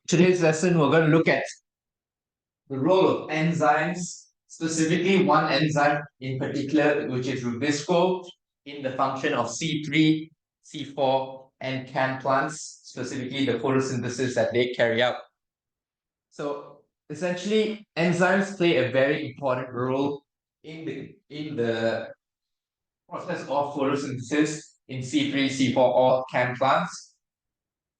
today's lesson, we're going to look at the role of enzymes, specifically one enzyme in particular, which is Rubisco, in the function of C3, C4, and CAN plants, specifically the photosynthesis that they carry out. So essentially, enzymes play a very important role in the process of photosynthesis in C3, C4, or CAN plants.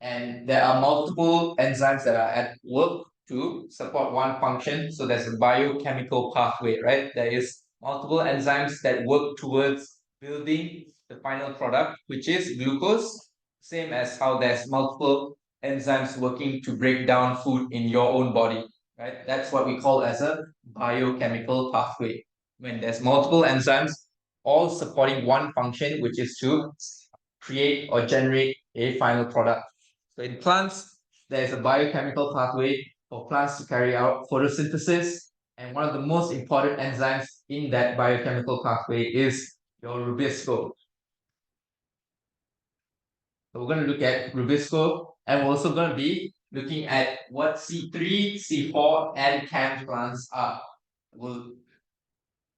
And there are multiple enzymes that are at work to support one function. So there's a biochemical pathway, right? There is multiple enzymes that work towards building the final product, which is glucose, same as how there's multiple enzymes working to break down food in your own body, right? That's what we call as a biochemical pathway. When there's multiple enzymes all supporting one function, which is to create or generate a final product. So in plants, there is a biochemical pathway for plants to carry out photosynthesis. And one of the most important enzymes in that biochemical pathway is your Rubisco. So we're going to look at Rubisco, and we're also going to be looking at what C3, C4, and CAN plants are. We'll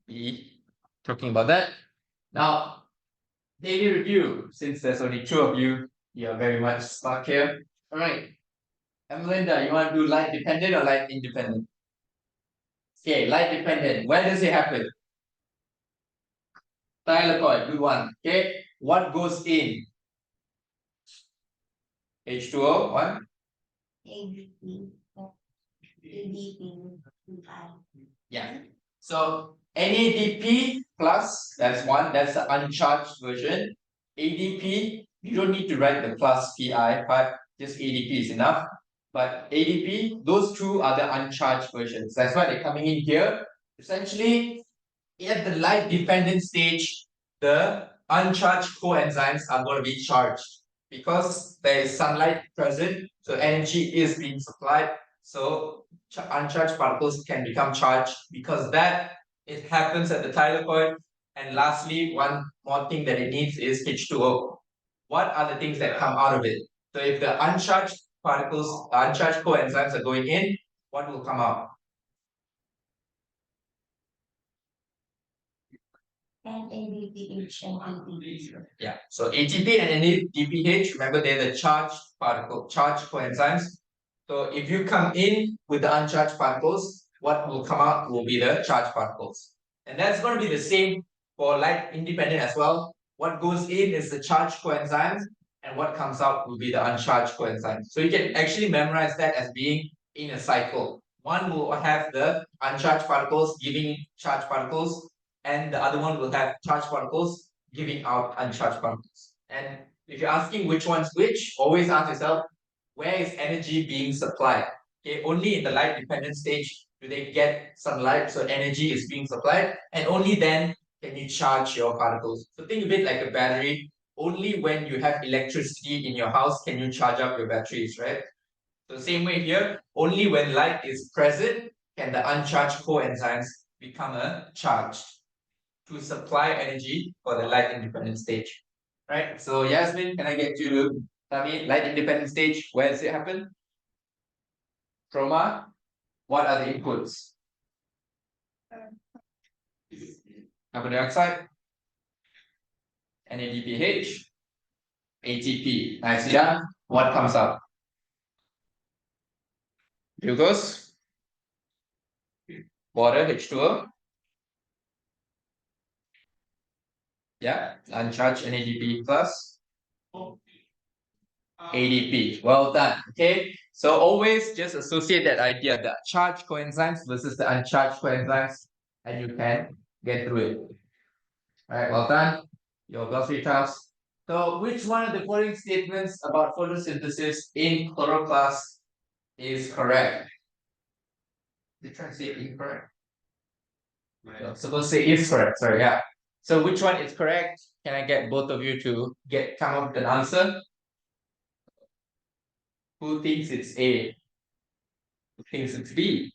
be talking about that. Now, daily review, since there's only two of you, you're very much stuck here. All right. And Melinda, you want to do light dependent or light independent? Okay, light dependent. Where does it happen? Thylakoid, good one. Okay, what goes in? H2O, what? ADP. ADP. Yeah. So NADP plus, that's one, that's the uncharged version. ADP, you don't need to write the plus PI part, just ADP is enough. But ADP, those two are the uncharged versions. That's why they're coming in here. Essentially, at the light dependent stage, the uncharged coenzymes are going to be charged because there is sunlight present, so energy is being supplied. So uncharged particles can become charged because that it happens at the thylakoid. And lastly, one more thing that it needs is H2O. What are the things that come out of it? So if the uncharged particles, uncharged coenzymes are going in, what will come out? And ADPH and ATP. Yeah, so ATP and NADPH, remember they're the charged coenzymes. So if you come in with the uncharged particles, what will come out will be the charged particles. And that's going to be the same for light independent as well. What goes in is the charged coenzymes, and what comes out will be the uncharged coenzymes. So you can actually memorize that as being in a cycle. One will have the uncharged particles giving charged particles, and the other one will have charged particles giving out uncharged particles. And if you're asking which one's which, always ask yourself, where is energy being supplied? Okay, only in the light dependent stage do they get sunlight, so energy is being supplied, and only then can you charge your particles. So think of it like a battery. Only when you have electricity in your house can you charge up your batteries, right? So same way here, only when light is present can the uncharged coenzymes become a charged to supply energy for the light independent stage. Right? So Yasmin, can I get you to tell me light independent stage, where does it happen? Chroma, what are the inputs? Carbon dioxide, NADPH, ATP. Nicely done. What comes out? Glucose, water, H2O. Yeah, uncharged NADP plus ADP. Well done. Okay, so always just associate that idea, the charged coenzymes versus the uncharged coenzymes, and you can get through it. All right, well done. Your glossary task. So, which one of the following statements about photosynthesis in chloroplast is correct? They try to say incorrect. No, supposed to say is correct. Sorry, yeah. So, which one is correct? Can I get both of you to come up with an answer? Who thinks it's A? Who thinks it's B?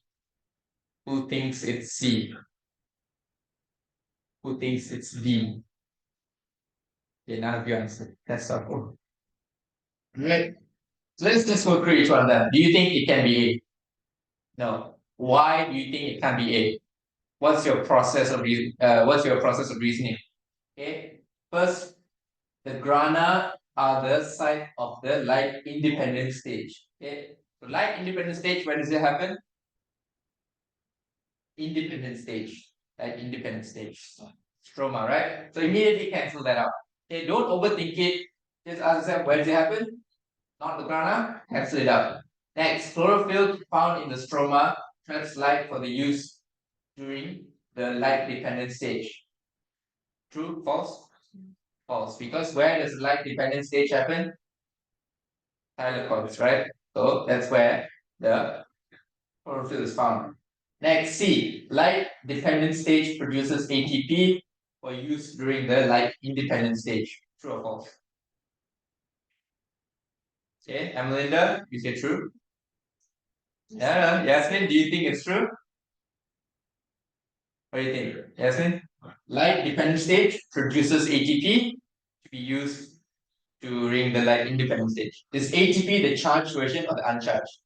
Who thinks it's C? Who thinks it's D? Okay, none of you answered. That's all. Right. So let's just go through each one of them. Do you think it can be A? No. Why do you think it can't be A? What's your process of reasoning? Okay. First, the grana are the site of the light independent stage. Okay. So light independent stage, when does it happen? Independent stage. Light independent stage. Stroma, right? So immediately cancel that out. Okay, don't overthink it. Just ask yourself, where does it happen? Not the grana, cancel it out. Next, chlorophyll found in the stroma traps light for the use during the light dependent stage. True, false? False. Because where does the light dependent stage happen? Thylakoids, right? So that's where the chlorophyll is found. Next, C. Light dependent stage produces ATP for use during the light independent stage. True or false? Okay, Amelinda, you say true? Yeah, Yasmin, do you think it's true? What do you think, Yasmin? Light dependent stage produces ATP to be used during the light independent stage. Is ATP the charged version or the uncharged?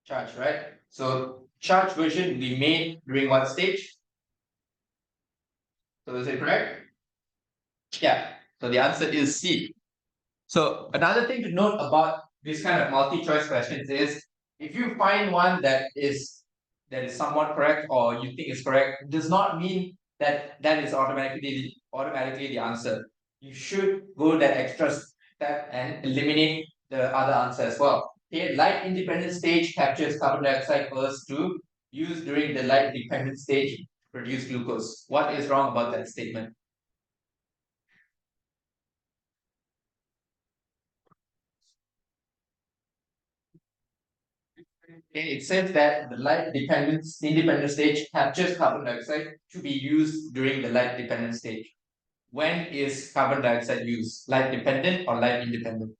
Charged, right? So charged version will be made during what stage? So is it correct? Yeah. So the answer is C. So another thing to note about this kind of multi-choice questions is if you find one that is somewhat correct or you think is correct, it does not mean that that is automatically the answer. You should go that extra step and eliminate the other answer as well. Okay, light independent stage captures carbon dioxide first to use during the light dependent stage to produce glucose. What is wrong about that statement? Okay, it says that the light independent stage captures carbon dioxide to be used during the light dependent stage. When is carbon dioxide used? Light dependent or light independent?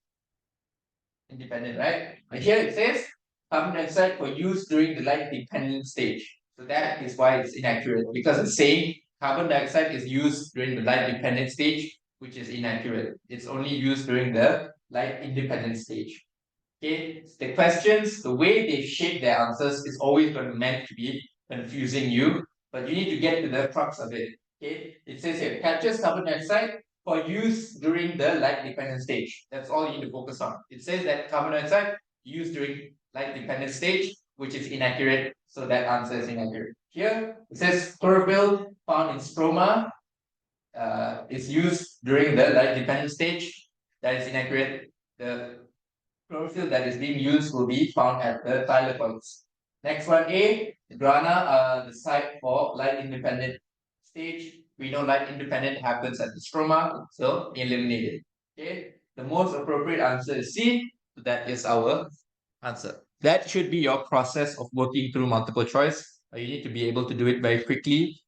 Independent, right? But here it says carbon dioxide for use during the light dependent stage. So that is why it's inaccurate because it's saying carbon dioxide is used during the light dependent stage, which is inaccurate. It's only used during the light independent stage. Okay, the questions, the way they shape their answers is always going to meant to be confusing you, but you need to get to the crux of it. Okay, it says here captures carbon dioxide for use during the light dependent stage. That's all you need to focus on. It says that carbon dioxide used during light dependent stage, which is inaccurate. So that answer is inaccurate. Here it says chlorophyll found in stroma is used during the light dependent stage. That is inaccurate. The chlorophyll that is being used will be found at the thylakoids. Next one, A, the grana are the site for light independent stage. We know light independent happens at the stroma, so eliminate it. Okay, the most appropriate answer is C. So that is our answer. That should be your process of working through multiple choice. You need to be able to do it very quickly.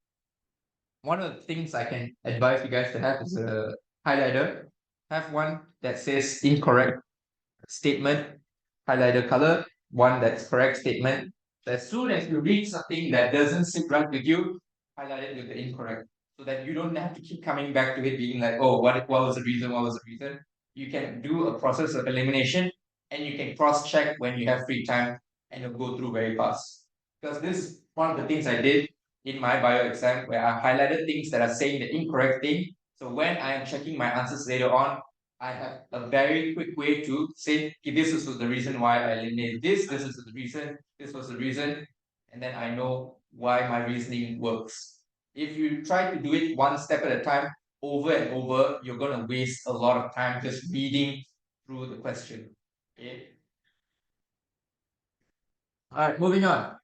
One of the things I can advise you guys to have is a highlighter. Have one that says incorrect statement, highlighter color, one that's correct statement. As soon as you read something that doesn't sit right with you, highlight it with the incorrect. So that you don't have to keep coming back to it being like, oh, what was the reason? What was the reason? You can do a process of elimination and you can cross-check when you have free time and you'll go through very fast. Because this is one of the things I did in my bio exam where I highlighted things that are saying the incorrect thing. So when I am checking my answers later on, I have a very quick way to say, okay, this was the reason why I eliminated this is the reason, this was the reason, and then I know why my reasoning works. If you try to do it one step at a time, over and over, you're going to waste a lot of time just reading through the question. Okay. All right, moving on.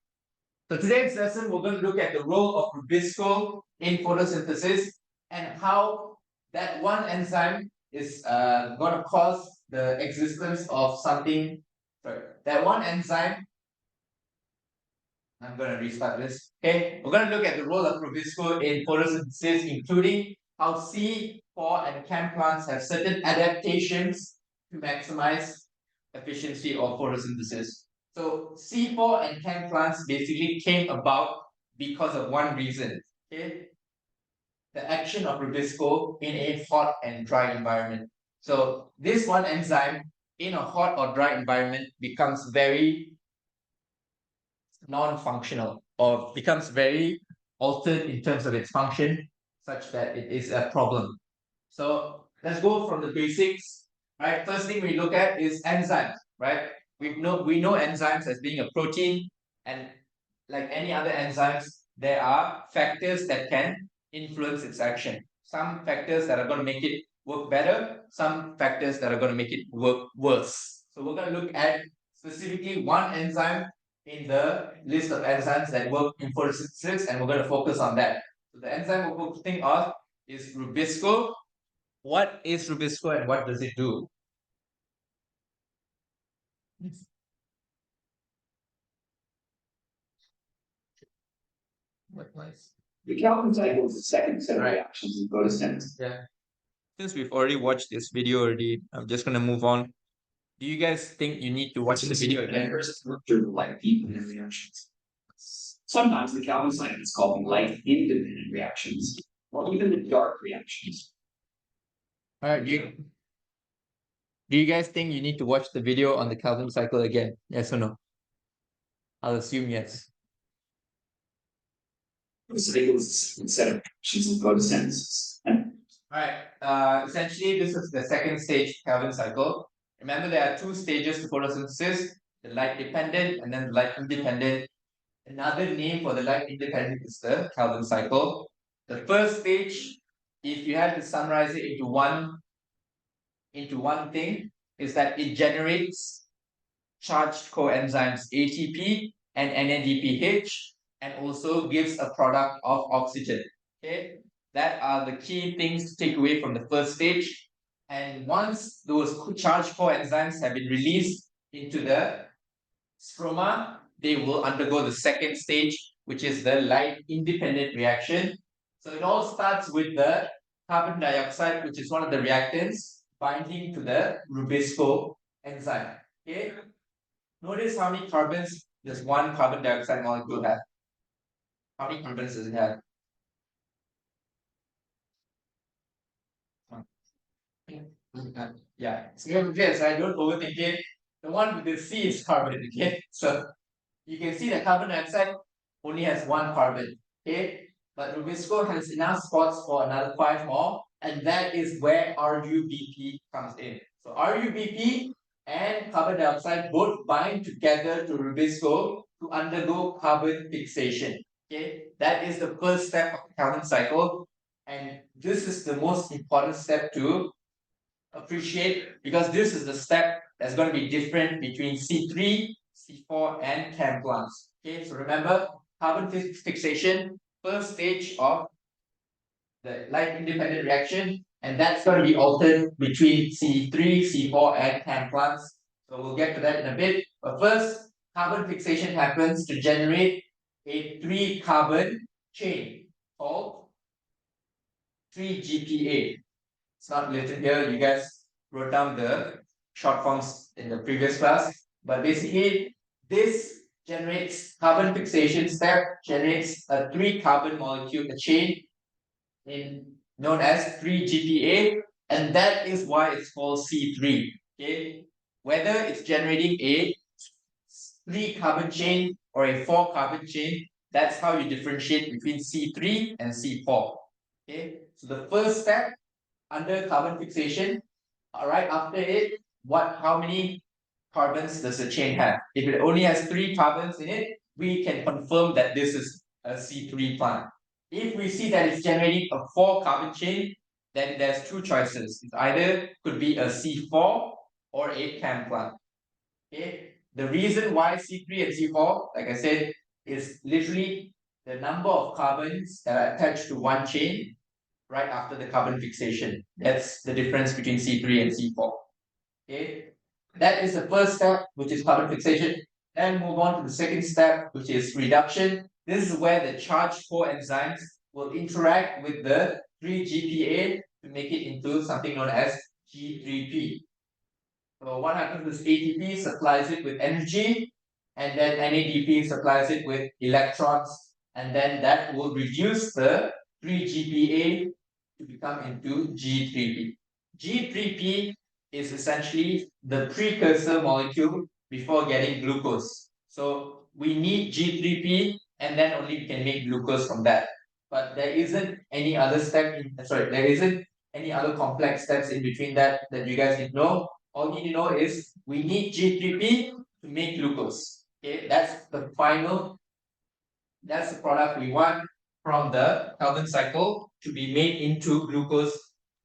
So today's lesson, we're going to look at the role of Rubisco in photosynthesis and how that one enzyme is going to cause the existence of something. Sorry, that one enzyme. I'm going to restart this. Okay, we're going to look at the role of Rubisco in photosynthesis, including how C4 and chem plants have certain adaptations to maximize efficiency of photosynthesis. So C4 and chem plants basically came about because of one reason. Okay, the action of Rubisco in a hot and dry environment. So this one enzyme in a hot or dry environment becomes very non-functional or becomes very altered in terms of its function, such that it is a problem. So let's go from the basics. Right, first thing we look at is enzymes. Right, we know enzymes as being a protein, and like any other enzymes, there are factors that can influence its action. Some factors that are going to make it work better, some factors that are going to make it work worse. So we're going to look at specifically one enzyme in the list of enzymes that work in photosynthesis, and we're going to focus on that. So the enzyme we're focusing on is Rubisco. What is Rubisco and what does it do? The Calvin cycle is the second set of reactions in photosynthesis. Yeah. Since we've already watched this video already, I'm just gonna move on. Do you guys think you need to watch the video again? Through the light independent reactions. Sometimes the Calvin cycle is called the light independent reactions, or even the dark reactions. Alright, do you guys think you need to watch the video on the Calvin cycle again? Yes or no? I'll assume yes. The cycle is the second set of reactions in photosynthesis. Alright, essentially this is the second stage Calvin cycle. Remember, there are two stages to photosynthesis, the light dependent and then the light independent. Another name for the light independent is the Calvin cycle. The first stage, if you had to summarize it into one thing, is that it generates charged coenzymes ATP and NADPH, and also gives a product of oxygen. Okay, that are the key things to take away from the first stage. And once those charged coenzymes have been released into the stroma, they will undergo the second stage, which is the light independent reaction. So it all starts with the carbon dioxide, which is one of the reactants, binding to the Rubisco enzyme. Okay, notice how many carbons does one carbon dioxide molecule have? How many carbons does it have? Yeah, it's going to be yes, I don't overthink it. The one with the C is carbon, okay? So you can see that carbon dioxide only has one carbon, okay? But Rubisco has enough spots for another 5 more, and that is where RUBP comes in. So RUBP and carbon dioxide both bind together to Rubisco to undergo carbon fixation. Okay, that is the first step of the Calvin cycle, and this is the most important step to appreciate, because this is the step that's going to be different between C3, C4, and chem plants. Okay, so remember, carbon fixation, first stage of the light independent reaction, and that's going to be altered between C3, C4, and chem plants. So we'll get to that in a bit. But first, carbon fixation happens to generate a 3-carbon chain called 3-GPA. It's not written here, you guys wrote down the short forms in the previous class. But basically, this generates carbon fixation step, generates a 3-carbon molecule, a chain known as 3-GPA, and that is why it's called C3. Okay, whether it's generating a 3-carbon chain or a 4-carbon chain, that's how you differentiate between C3 and C4. Okay, so the first step under carbon fixation, right after it, how many carbons does the chain have? If it only has 3 carbons in it, we can confirm that this is a C3 plant. If we see that it's generating a 4-carbon chain, then there's 2 choices. It either could be a C4 or a chem plant. Okay, the reason why C3 and C4, like I said, is literally the number of carbons that are attached to one chain right after the carbon fixation. That's the difference between C3 and C4. Okay, that is the first step, which is carbon fixation. Then move on to the second step, which is reduction. This is where the charged coenzymes will interact with the 3-GPA to make it into something known as G3P. So what happens is ATP supplies it with energy, and then NADP supplies it with electrons, and then that will reduce the 3-GPA to become into G3P. G3P is essentially the precursor molecule before getting glucose. So we need G3P and then only we can make glucose from that. But there isn't any other there isn't any other complex steps in between that you guys need to know. All you need to know is we need G3P to make glucose. Okay, that's the product we want from the Calvin cycle to be made into glucose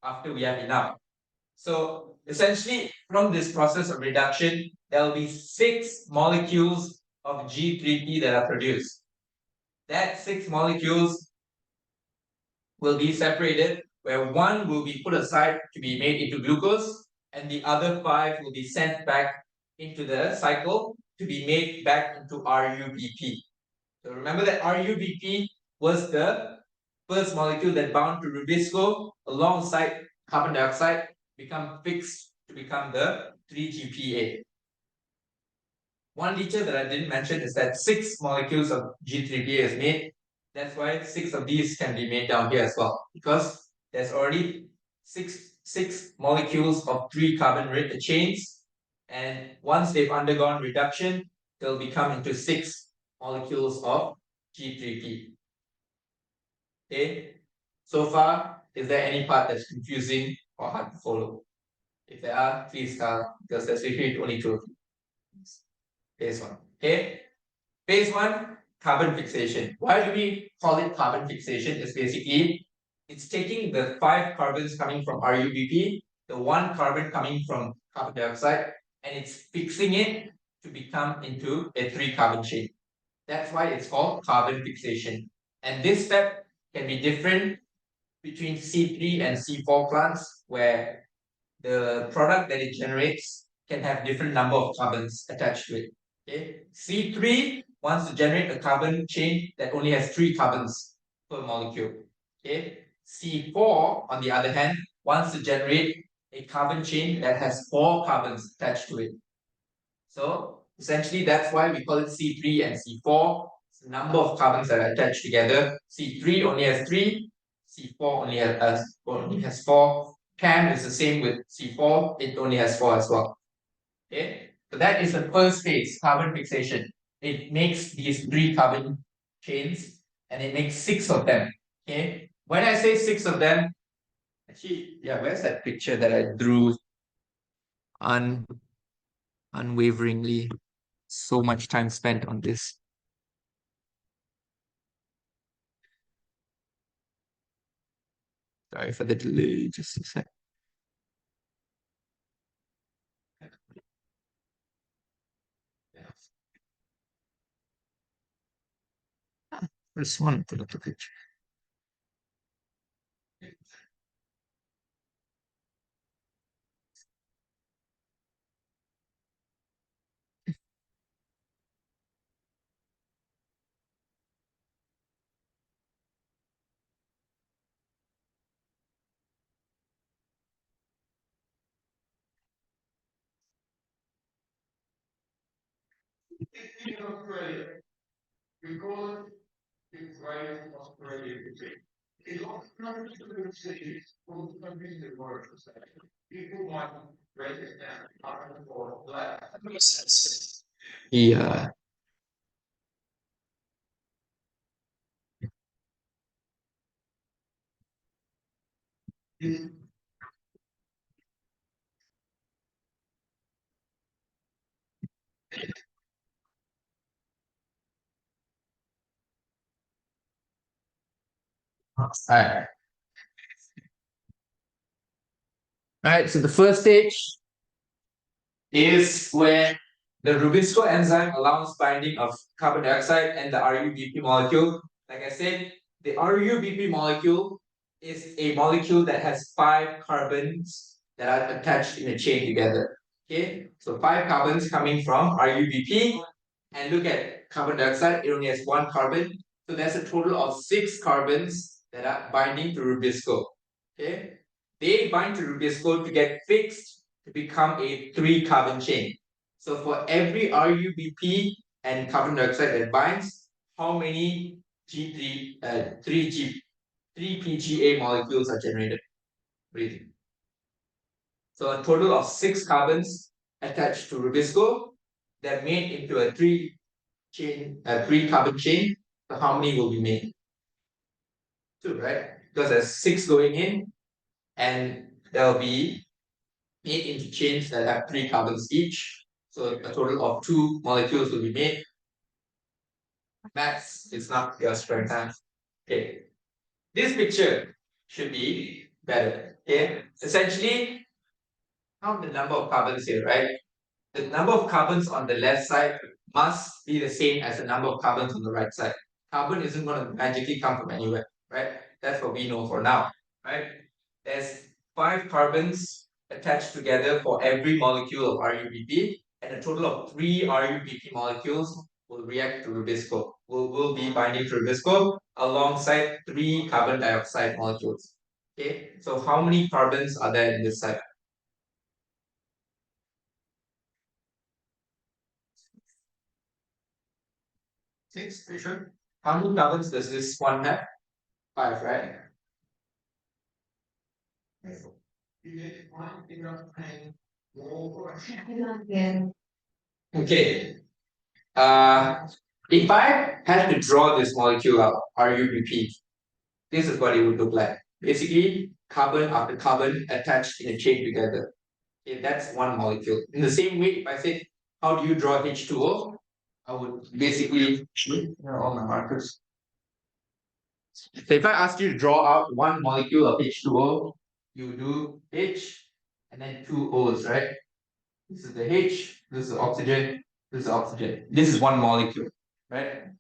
after we have enough. So essentially, from this process of reduction, there will be 6 molecules of G3P that are produced. That 6 molecules will be separated, where one will be put aside to be made into glucose, and the other 5 will be sent back into the cycle to be made back into RUBP. So remember that RUBP was the first molecule that bound to Rubisco alongside carbon dioxide, become fixed to become the 3-GPA. One detail that I didn't mention is that 6 molecules of G3PA is made. That's why 6 of these can be made down here as well, because there's already six molecules of 3 carbon chains, and once they've undergone reduction, they'll become into 6 molecules of G3P. Okay, so far, is there any part that's confusing or hard to follow? If there are, please tell, because there's literally only 2 of you. Phase 1. Okay, phase 1, carbon fixation. Why do we call it carbon fixation? It's basically, it's taking the 5 carbons coming from RUBP, the 1 carbon coming from carbon dioxide, and it's fixing it to become into a 3 carbon chain. That's why it's called carbon fixation. And this step can be different between C3 and C4 plants, where the product that it generates can have different number of carbons attached to it. Okay, C3 wants to generate a carbon chain that only has 3 carbons per molecule. Okay, C4 on the other hand wants to generate a carbon chain that has 4 carbons attached to it. So essentially that's why we call it C3 and C4. It's the number of carbons that are attached together. C3 only has 3, C4 only has 4. CAM is the same with C4, it only has 4 as well. Okay, so that is the first phase, carbon fixation. It makes these 3 carbon chains and it makes 6 of them. Okay, when I say 6 of them, actually, yeah, where's that picture that I drew unwaveringly? So much time spent on this. Sorry for the delay, just a sec. First one, put up the picture. Yeah. Alright. Alright, so the first stage is where the Rubisco enzyme allows binding of carbon dioxide and the RUBP molecule. Like I said, the RUBP molecule is a molecule that has 5 carbons that are attached in a chain together. Okay, so 5 carbons coming from RUBP, and look at carbon dioxide, it only has 1 carbon. So there's a total of 6 carbons that are binding to Rubisco. Okay, they bind to Rubisco to get fixed to become a 3 carbon chain. So for every RUBP and carbon dioxide that binds, how many G3 3 PGA molecules are generated? What do you think? So a total of 6 carbons attached to Rubisco that made into a 3 carbon chain. So how many will be made? 2, right? Because there's 6 going in, and there'll be 8 into chains that have 3 carbons each. So a total of 2 molecules will be made. Maths is not your strength, huh? Okay. This picture should be better. Okay. Essentially, count the number of carbons here, right? The number of carbons on the left side must be the same as the number of carbons on the right side. Carbon isn't going to magically come from anywhere, right? That's what we know for now, right? There's 5 carbons attached together for every molecule of RUBP, and a total of 3 RUBP molecules will react to Rubisco. Will be binding to Rubisco alongside 3 carbon dioxide molecules. Okay, so how many carbons are there in this side? 6, are you sure? How many carbons does this one have? 5, right? Okay. If I had to draw this molecule out, RUBP, this is what it would look like. Basically, carbon after carbon attached in a chain together. Okay, that's one molecule. In the same way, if I say, how do you draw H2O? I would basically, here are all my markers. So if I asked you to draw out one molecule of H2O, you do H and then 2 O's, right? This is the H, this is the oxygen, this is the oxygen. This is one molecule, right?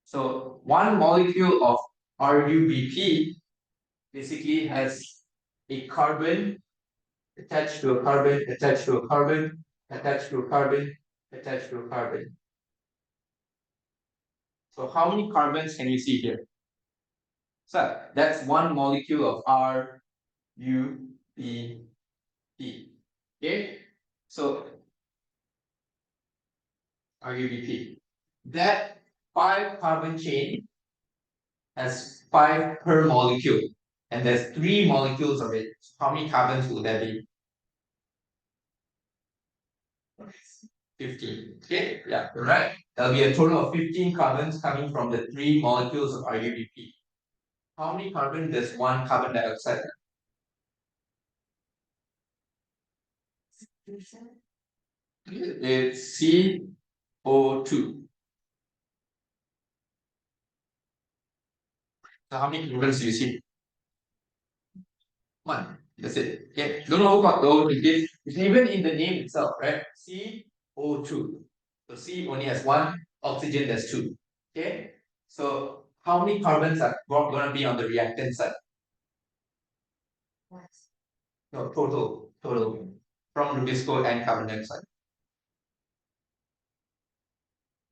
So one molecule of RUBP basically has a carbon attached to a carbon, attached to a carbon, attached to a carbon, attached to a carbon. So how many carbons can you see here? So that's one molecule of RUBP. Okay, so RUBP. That 5 carbon chain has 5 per molecule, and there's 3 molecules of it. How many carbons will there be? 15. Okay, yeah, right. There'll be a total of 15 carbons coming from the 3 molecules of RUBP. How many carbon does one carbon dioxide have? It's CO2. So how many carbons do you see? 1. That's it. Okay. Don't know about though. It's even in the name itself, right? CO2. So C only has 1, oxygen there's 2. Okay. So how many carbons are going to be on the reactant side? No, total from Rubisco and carbon dioxide.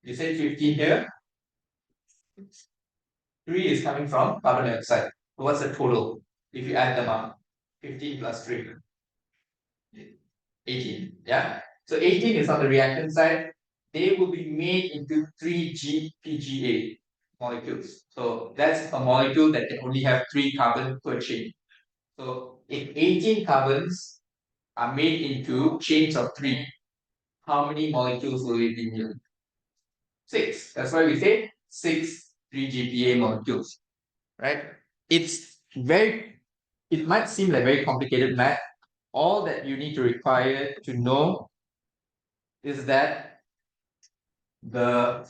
You said 15 here. 3 is coming from carbon dioxide. So what's the total if you add them up? 15 plus 3. 18. Yeah. So 18 is on the reactant side. They will be made into 3 PGA molecules. So that's a molecule that can only have 3 carbon per chain. So if 18 carbons are made into chains of 3, how many molecules will it be made? 6. That's why we say 6 3GPA molecules. Right? It might seem like very complicated math. All that you need to require to know is that the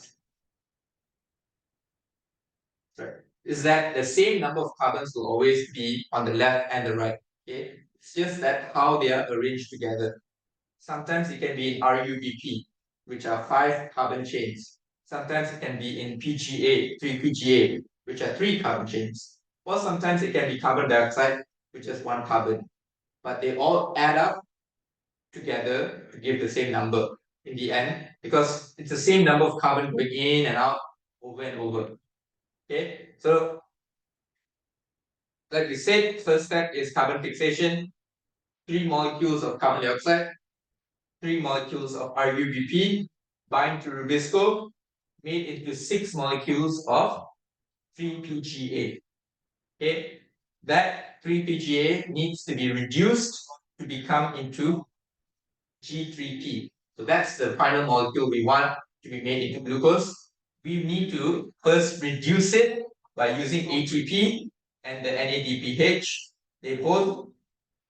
same number of carbons will always be on the left and the right. Okay, it's just that how they are arranged together. Sometimes it can be in RUBP, which are 5 carbon chains. Sometimes it can be in PGA, 3 PGA, which are 3 carbon chains. Or sometimes it can be carbon dioxide, which is 1 carbon. But they all add up together to give the same number in the end, because it's the same number of carbon going in and out over and over. Okay, so like we said, first step is carbon fixation. 3 molecules of carbon dioxide, 3 molecules of RUBP bind to Rubisco, made into 6 molecules of 3 PGA. Okay, that 3 PGA needs to be reduced to become into G3P. So that's the final molecule we want to be made into glucose. We need to first reduce it by using ATP and the NADPH. They both,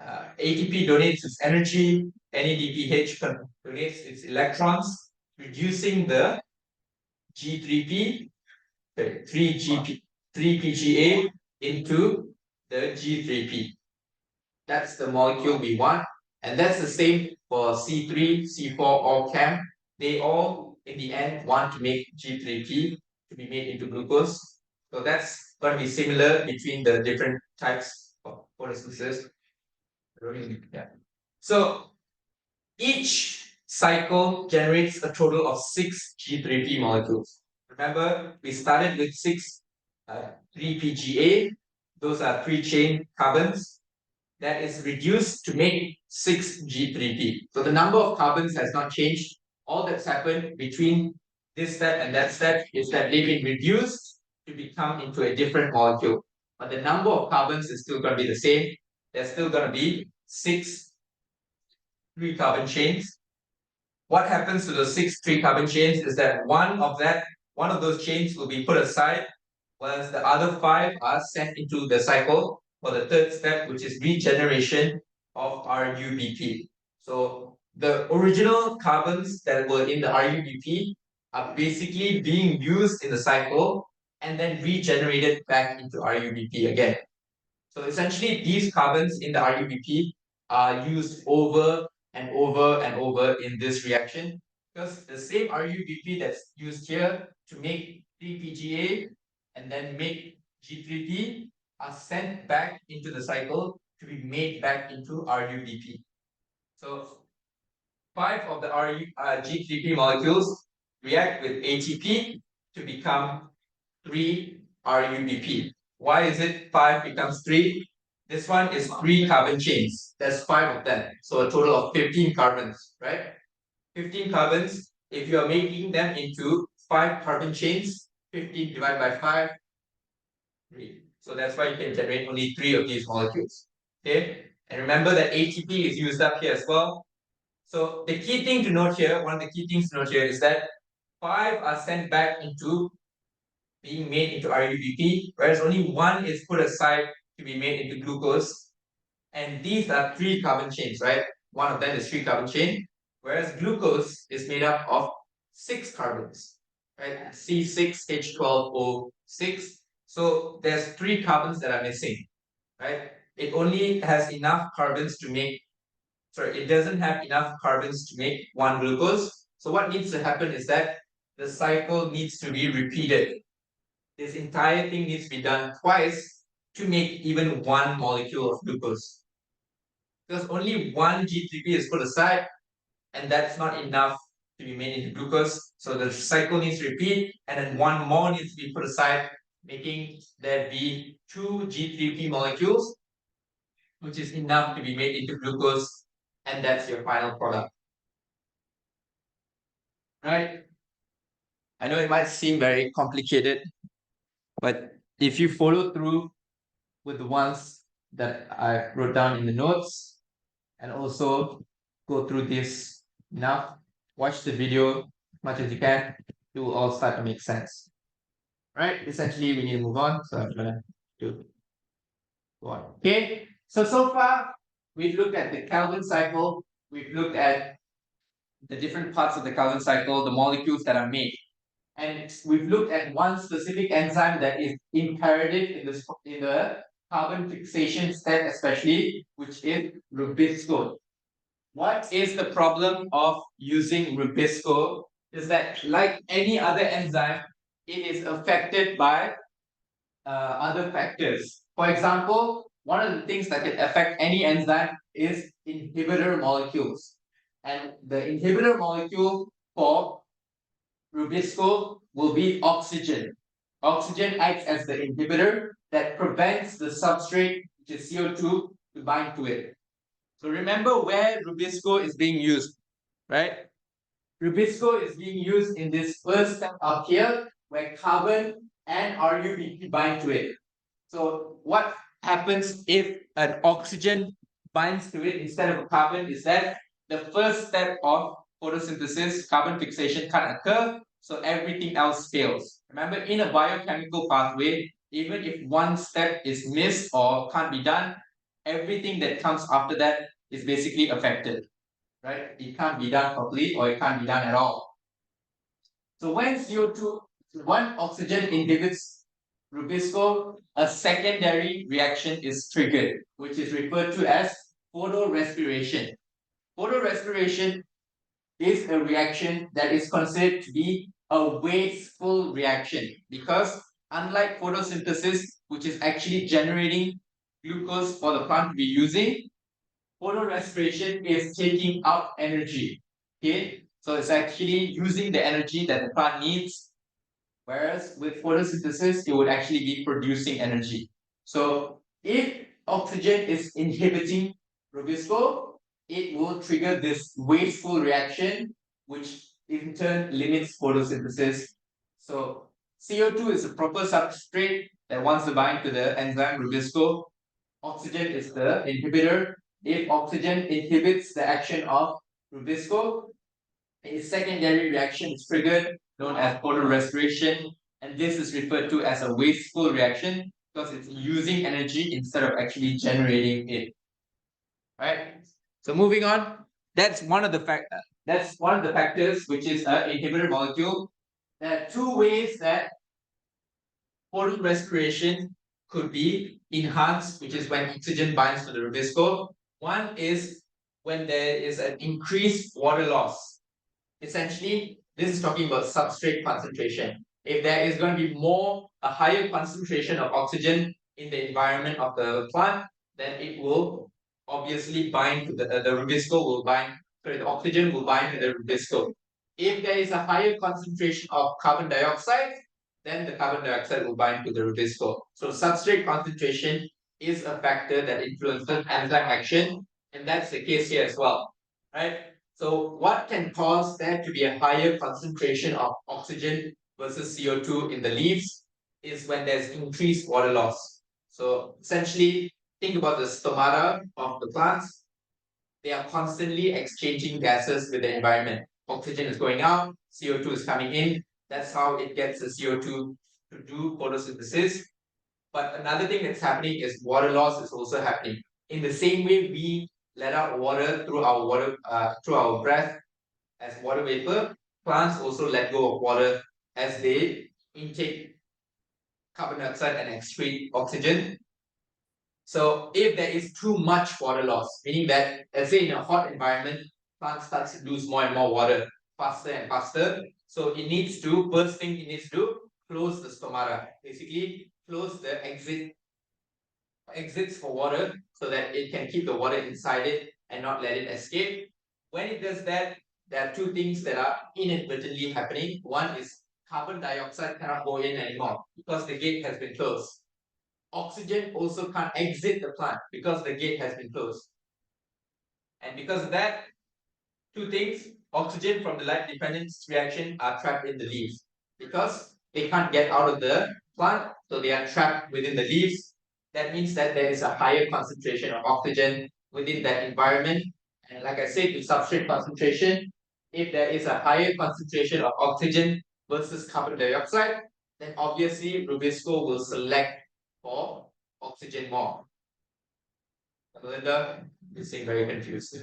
ATP donates its energy, NADPH donates its electrons, reducing the G3P, 3PGA into the G3P. That's the molecule we want. And that's the same for C3, C4, or CAM. They all, in the end, want to make G3P to be made into glucose. So that's going to be similar between the different types of photosynthesis. Yeah. So each cycle generates a total of 6 G3P molecules. Remember, we started with 6 3PGA. Those are 3-chain carbons. That is reduced to make 6 G3P. So the number of carbons has not changed. All that's happened between this step and that step is that they've been reduced to become into a different molecule. But the number of carbons is still going to be the same. There's still going to be 6 3-carbon chains. What happens to those 6 3-carbon chains is that one of those chains will be put aside, whereas the other 5 are sent into the cycle for the third step, which is regeneration of RUBP. So the original carbons that were in the RUBP are basically being used in the cycle and then regenerated back into RUBP again. So essentially, these carbons in the RUBP are used over and over and over in this reaction, because the same RUBP that's used here to make 3PGA and then make G3P are sent back into the cycle to be made back into RUBP. So 5 of the G3P molecules react with ATP to become 3 RUBP. Why is it 5 becomes 3? This one is 3 carbon chains. There's 5 of them. So a total of 15 carbons, right? 15 carbons. If you are making them into 5 carbon chains, 15 divided by 5, 3. So that's why you can generate only 3 of these molecules. Okay? And remember that ATP is used up here as well. So the key thing to note here, one of the key things to note here is that 5 are sent back into being made into RUBP, whereas only 1 is put aside to be made into glucose. And these are 3 carbon chains, right? One of them is 3 carbon chain, whereas glucose is made up of 6 carbons, right? C6H12O6. So there's 3 carbons that are missing, right? It only has enough carbons to make, it doesn't have enough carbons to make 1 glucose. So what needs to happen is that the cycle needs to be repeated. This entire thing needs to be done twice to make even 1 molecule of glucose. Because only 1 G3P is put aside, and that's not enough to be made into glucose. So the cycle needs to repeat, and then 1 more needs to be put aside, making there be 2 G3P molecules, which is enough to be made into glucose, and that's your final product. Right? I know it might seem very complicated, but if you follow through with the ones that I wrote down in the notes, and also go through this enough, watch the video as much as you can, it will all start to make sense. Right? Essentially, we need to move on. So I'm gonna go on. Okay. So far, we've looked at the Calvin cycle. We've looked at the different parts of the Calvin cycle, the molecules that are made. And we've looked at one specific enzyme that is imperative in the carbon fixation step especially, which is Rubisco. What is the problem of using Rubisco is that, like any other enzyme, it is affected by other factors. For example, one of the things that can affect any enzyme is inhibitor molecules. And the inhibitor molecule for Rubisco will be oxygen. Oxygen acts as the inhibitor that prevents the substrate, which is CO2, to bind to it. So remember where Rubisco is being used, right? Rubisco is being used in this first step up here, where carbon and RUBP bind to it. So what happens if an oxygen binds to it instead of carbon is that the first step of photosynthesis, carbon fixation, can't occur, so everything else fails. Remember, in a biochemical pathway, even if one step is missed or can't be done, everything that comes after that is basically affected, right? It can't be done properly or it can't be done at all. So when when oxygen inhibits Rubisco, a secondary reaction is triggered, which is referred to as photorespiration. Photorespiration is a reaction that is considered to be a wasteful reaction because unlike photosynthesis, which is actually generating glucose for the plant to be using, photorespiration is taking out energy. Okay, so it's actually using the energy that the plant needs, whereas with photosynthesis, it would actually be producing energy. So if oxygen is inhibiting Rubisco, it will trigger this wasteful reaction, which in turn limits photosynthesis. So CO2 is a proper substrate that wants to bind to the enzyme Rubisco. Oxygen is the inhibitor. If oxygen inhibits the action of Rubisco, a secondary reaction is triggered known as photorespiration, and this is referred to as a wasteful reaction because it's using energy instead of actually generating it. Right? So moving on, that's one of the factors which is an inhibitor molecule. There are two ways that photorespiration could be enhanced, which is when oxygen binds to the Rubisco. One is when there is an increased water loss. Essentially, this is talking about substrate concentration. If there is going to be a higher concentration of oxygen in the environment of the plant, then it will obviously bind to the Rubisco will bind, sorry, the oxygen will bind to the Rubisco. If there is a higher concentration of carbon dioxide, then the carbon dioxide will bind to the Rubisco. So substrate concentration is a factor that influences enzyme action, and that's the case here as well, right? So what can cause there to be a higher concentration of oxygen versus CO2 in the leaves is when there's increased water loss. So essentially, think about the stomata of the plants. They are constantly exchanging gases with the environment. Oxygen is going out, CO2 is coming in. That's how it gets the CO2 to do photosynthesis. But another thing that's happening is water loss is also happening. In the same way we let out water through our breath as water vapor, plants also let go of water as they intake carbon dioxide and excrete oxygen. So if there is too much water loss, meaning that let's say in a hot environment, plant starts to lose more and more water faster and faster. So it needs to, first thing it needs to do, close the stomata. Basically, close the exits for water so that it can keep the water inside it and not let it escape. When it does that, there are two things that are inadvertently happening. One is carbon dioxide cannot go in anymore because the gate has been closed. Oxygen also can't exit the plant because the gate has been closed. And because of that, two things, oxygen from the light dependence reaction are trapped in the leaves because they can't get out of the plant, so they are trapped within the leaves. That means that there is a higher concentration of oxygen within that environment. And like I said, with substrate concentration, if there is a higher concentration of oxygen versus carbon dioxide, then obviously Rubisco will select for oxygen more. Melinda, you seem very confused.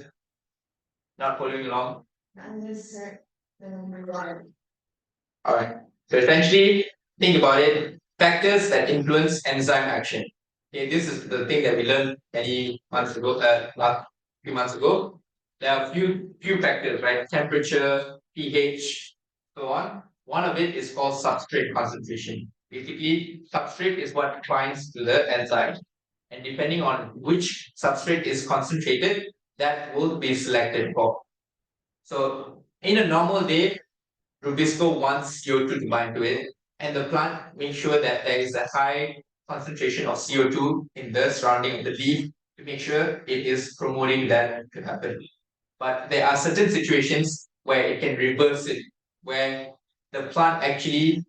Not following along? Alright. So essentially, think about it. Factors that influence enzyme action. Okay, this is the thing that we learned many months ago, last few months ago. There are a few factors, right? Temperature, pH, so on. One of it is called substrate concentration. Basically, substrate is what binds to the enzyme. And depending on which substrate is concentrated, that will be selected for. So in a normal day, Rubisco wants CO2 to bind to it, and the plant makes sure that there is a high concentration of CO2 in the surrounding of the leaf to make sure it is promoting that to happen. But there are certain situations where it can reverse it, where the plant actually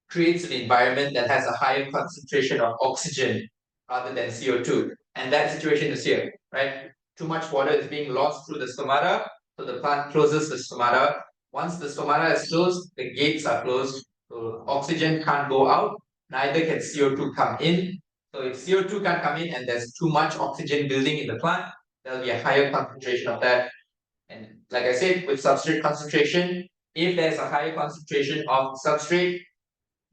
creates an environment that has a higher concentration of oxygen rather than CO2. And that situation is here. right? Too much water is being lost through the stomata, so the plant closes the stomata. Once the stomata is closed, the gates are closed, so oxygen can't go out, neither can CO2 come in. So if CO2 can't come in and there's too much oxygen building in the plant, there'll be a higher concentration of that. And like I said, with substrate concentration, if there's a higher concentration of substrate,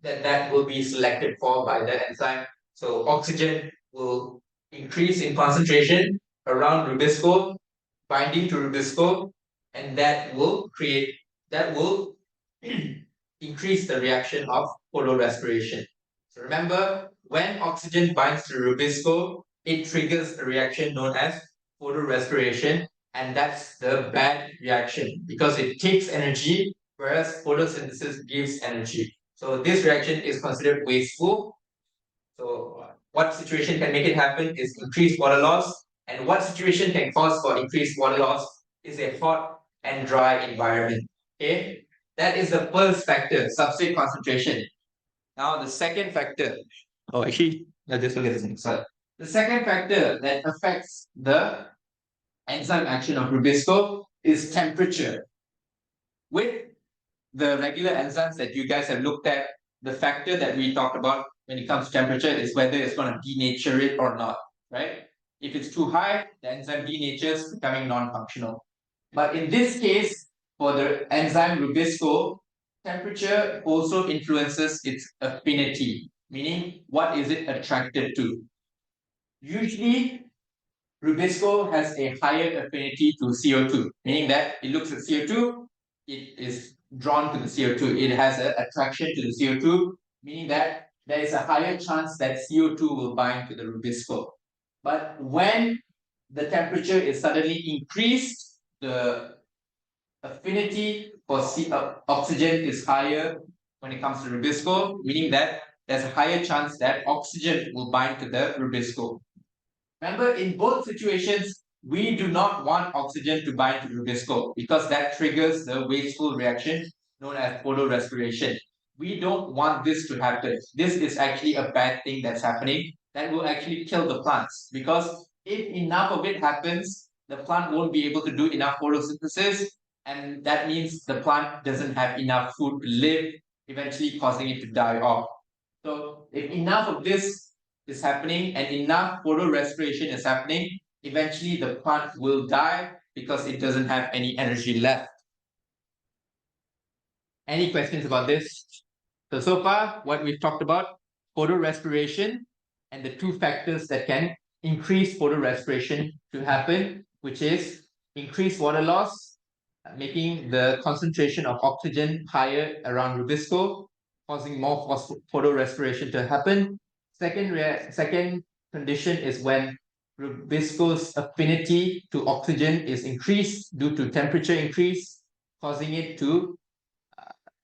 then that will be selected for by the enzyme. So oxygen will increase in concentration around Rubisco, binding to Rubisco, and that will increase the reaction of photorespiration. So remember, when oxygen binds to Rubisco, it triggers a reaction known as photorespiration, and that's the bad reaction because it takes energy, whereas photosynthesis gives energy. So this reaction is considered wasteful. So what situation can make it happen is increased water loss, and what situation can cause for increased water loss is a hot and dry environment. Okay, that is the first factor, substrate concentration. Now the second factor, oh actually, let's just look at this next slide. The second factor that affects the enzyme action of Rubisco is temperature. With the regular enzymes that you guys have looked at, the factor that we talked about when it comes to temperature is whether it's going to denature it or not, right? If it's too high, the enzyme denatures, becoming non-functional. But in this case, for the enzyme Rubisco, temperature also influences its affinity, meaning what is it attracted to. Usually, Rubisco has a higher affinity to CO2, meaning that it looks at CO2, it is drawn to the CO2. It has an attraction to the CO2, meaning that there is a higher chance that CO2 will bind to the Rubisco. But when the temperature is suddenly increased, the affinity for oxygen is higher when it comes to Rubisco, meaning that there's a higher chance that oxygen will bind to the Rubisco. Remember, in both situations, we do not want oxygen to bind to Rubisco because that triggers the wasteful reaction known as photorespiration. We don't want this to happen. This is actually a bad thing that's happening that will actually kill the plants because if enough of it happens, the plant won't be able to do enough photosynthesis, and that means the plant doesn't have enough food to live, eventually causing it to die off. So if enough of this is happening and enough photorespiration is happening, eventually the plant will die because it doesn't have any energy left. Any questions about this? So far, what we've talked about, photorespiration and the two factors that can increase photorespiration to happen, which is increased water loss, making the concentration of oxygen higher around Rubisco, causing more photorespiration to happen. Second condition is when Rubisco's affinity to oxygen is increased due to temperature increase, causing it to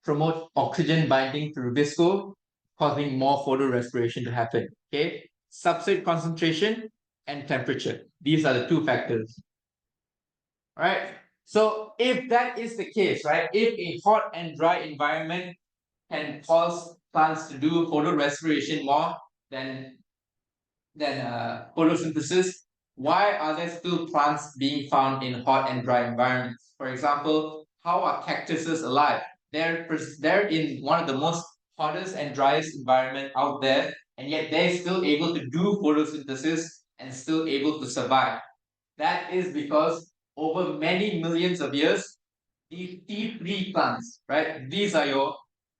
promote oxygen binding to Rubisco, causing more photorespiration to happen. Okay, substrate concentration and temperature. These are the two factors. All right. So if that is the case, right, if a hot and dry environment can cause plants to do photorespiration more than photosynthesis, why are there still plants being found in hot and dry environments? For example, how are cactuses alive? They're in one of the most hottest and driest environment out there, and yet they're still able to do photosynthesis and still able to survive. That is because over many millions of years, these T3 plants, right? These are your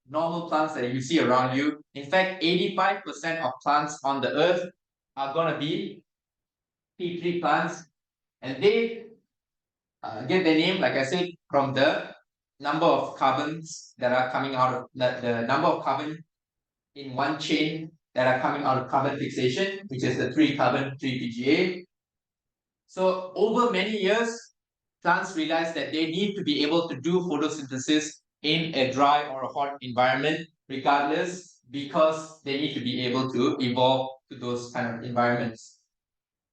normal plants that you see around you. In fact, 85% of plants on the earth are going to be T3 plants, and they get their name, like I said, from the number of carbons that are coming out of the number of carbon in one chain that are coming out of carbon fixation, which is the 3-carbon 3-PGA. So over many years, plants realize that they need to be able to do photosynthesis in a dry or a hot environment, regardless, because they need to be able to evolve to those kind of environments.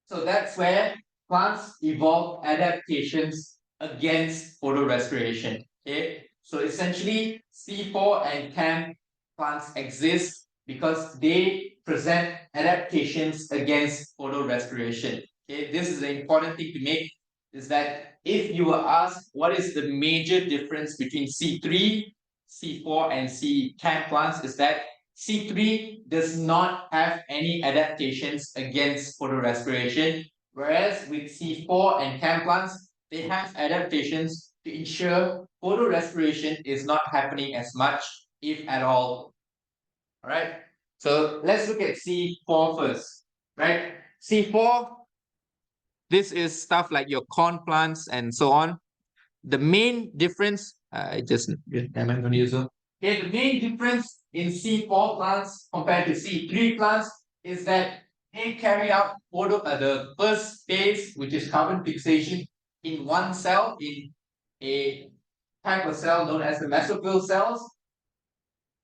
So that's where plants evolve adaptations against photorespiration. Okay, so essentially, C4 and CAM plants exist because they present adaptations against photorespiration. Okay, this is the important thing to make, is that if you were asked what is the major difference between C3, C4, and C chem plants, is that C3 does not have any adaptations against photorespiration, whereas with C4 and chem plants, they have adaptations to ensure photorespiration is not happening as much, if at all. Alright, so let's look at C4 first, right? C4, this is stuff like your corn plants and so on. The main difference, am I going to use it? Okay, the main difference in C4 plants compared to C3 plants is that they carry out the first phase, which is carbon fixation, in one cell, in a type of cell known as the mesophyll cells.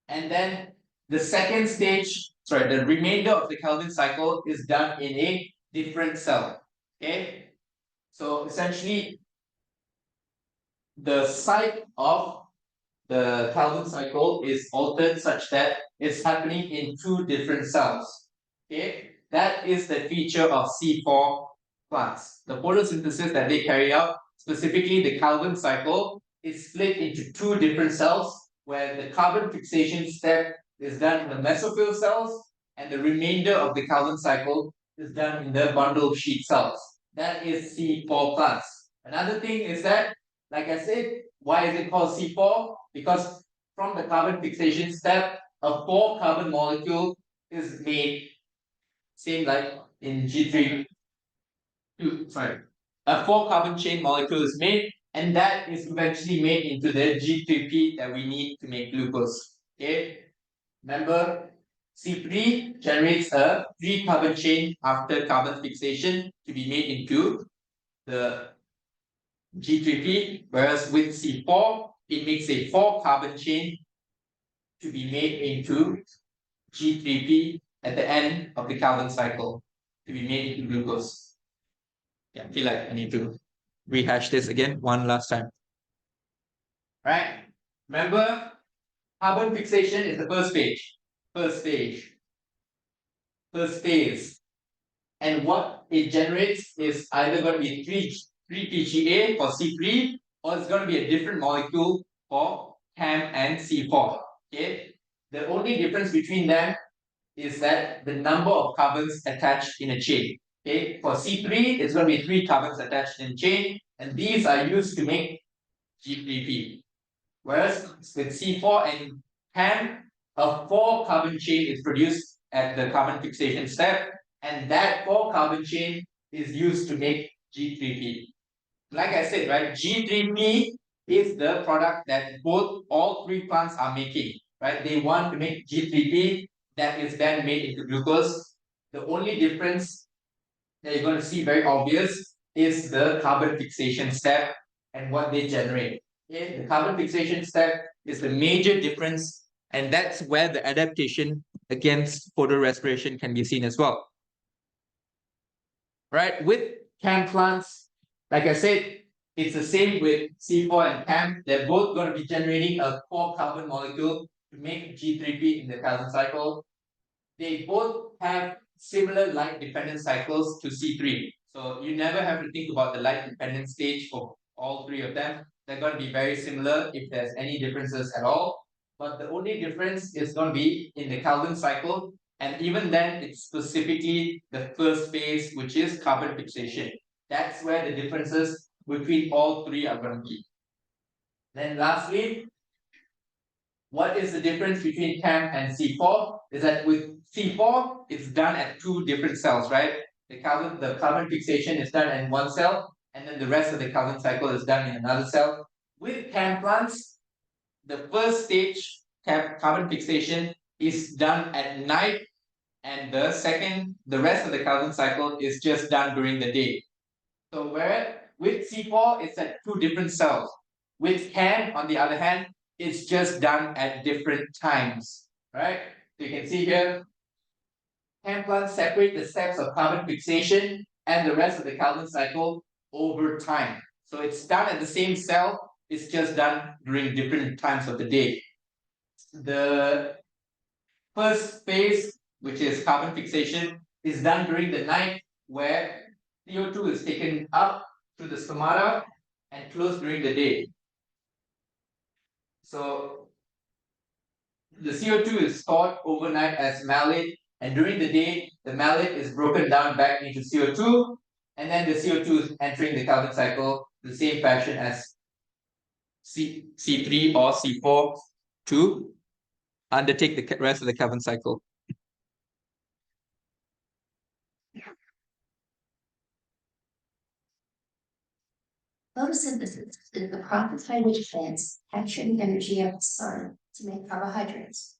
And then the second stage, the remainder of the Calvin cycle is done in a different cell. Okay, so essentially, the site of the Calvin cycle is altered such that it's happening in two different cells. Okay, that is the feature of C4 plants. The photosynthesis that they carry out, specifically the Calvin cycle, is split into two different cells, where the carbon fixation step is done in the mesophyll cells, and the remainder of the Calvin cycle is done in the bundle sheet cells. That is C4 plants. Another thing is that, like I said, why is it called C4? Because from the carbon fixation step, a 4-carbon molecule is made, same like in G3, a 4-carbon chain molecule is made, and that is eventually made into the G3P that we need to make glucose. Okay, remember, C3 generates a 3-carbon chain after carbon fixation to be made into the G3P, whereas with C4, it makes a 4-carbon chain to be made into G3P at the end of the Calvin cycle to be made into glucose. Yeah, I feel like I need to rehash this again one last time. Right? Remember, carbon fixation is the first stage. First phase. And what it generates is either going to be 3-PGA for C3, or it's going to be a different molecule for CAM and C4. Okay? The only difference between them is that the number of carbons attached in a chain. Okay, for C3, it's going to be 3 carbons attached in a chain, and these are used to make G3P. Whereas with C4 and CAM, a 4-carbon chain is produced at the carbon fixation step, and that 4-carbon chain is used to make G3P. Like I said, right, G3P is the product that all three plants are making, right? They want to make G3P that is then made into glucose. The only difference that you're going to see very obvious is the carbon fixation step and what they generate. Okay? The carbon fixation step is the major difference, and that's where the adaptation against photorespiration can be seen as well. Right, with CAM plants, like I said, it's the same with C4 and CAM. They're both going to be generating a 4-carbon molecule to make G3P in the Calvin cycle. They both have similar light dependent cycles to C3. So you never have to think about the light dependent stage for all three of them. They're going to be very similar if there's any differences at all. But the only difference is going to be in the Calvin cycle. And even then, it's specifically the first phase, which is carbon fixation. That's where the differences between all three are going to be. Then lastly, what is the difference between CAM and C4? Is that with C4, it's done at two different cells, right? The carbon fixation is done in one cell, and then the rest of the Calvin cycle is done in another cell. With CAM plants, the first stage, carbon fixation, is done at night, and the rest of the Calvin cycle is just done during the day. So where with C4, it's at two different cells. With CAM, on the other hand, it's just done at different times, right? So you can see here, CAM plants separate the steps of carbon fixation and the rest of the Calvin cycle over time. So it's done at the same cell, it's just done during different times of the day. The first phase, which is carbon fixation, is done during the night, where CO2 is taken up to the stomata and closed during the day. So the CO2 is stored overnight as malate, and during the day, the malate is broken down back into CO2, and then the CO2 is entering the carbon cycle the same fashion as C3 or C4 to undertake the rest of the carbon cycle. Photosynthesis is the process by which plants capture the energy of the sun to make carbohydrates.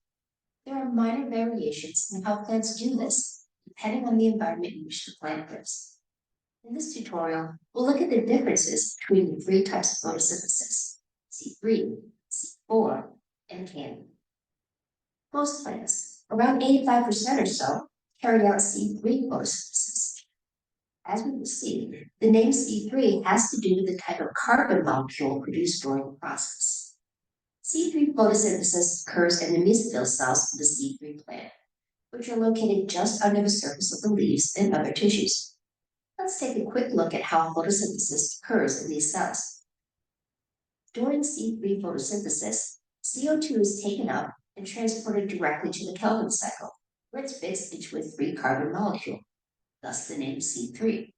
There are minor variations in how plants do this, depending on the environment in which the plant lives. In this tutorial, we'll look at the differences between the three types of photosynthesis: C3, C4, and candy. Most plants, around 85% or so, carry out C3 photosynthesis. As we will see, the name C3 has to do with the type of carbon molecule produced during the process. C3 photosynthesis occurs in the mesophyll cells of the C3 plant, which are located just under the surface of the leaves and other tissues. Let's take a quick look at how photosynthesis occurs in these cells. During C3 photosynthesis, CO2 is taken up and transported directly to the Kelvin cycle, where it's fixed into a 3-carbon molecule, thus the name C3.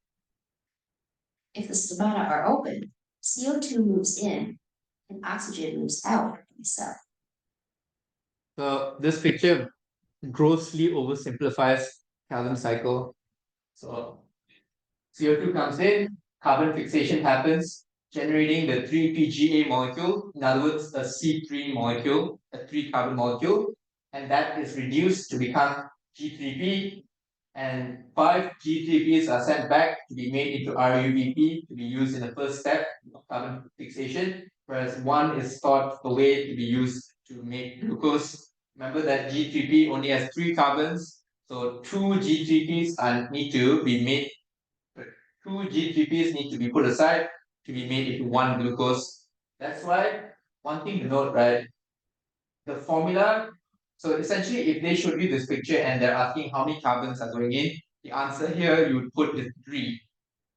If the stomata are open, CO2 moves in and oxygen moves out of the cell. So this picture grossly oversimplifies carbon cycle. So CO2 comes in, carbon fixation happens, generating the 3-PGA molecule, in other words, a C3 molecule, a 3-carbon molecule, and that is reduced to become G3P, and 5 G3Ps are sent back to be made into RUBP to be used in the first step of carbon fixation, whereas 1 is stored away to be used to make glucose. Remember that G3P only has 3 carbons, so 2 G3Ps need to be made. 2 G3Ps need to be put aside to be made into 1 glucose. That's why one thing to note, right? The formula. So essentially, if they showed you this picture and they're asking how many carbons are going in, the answer here you would put is 3.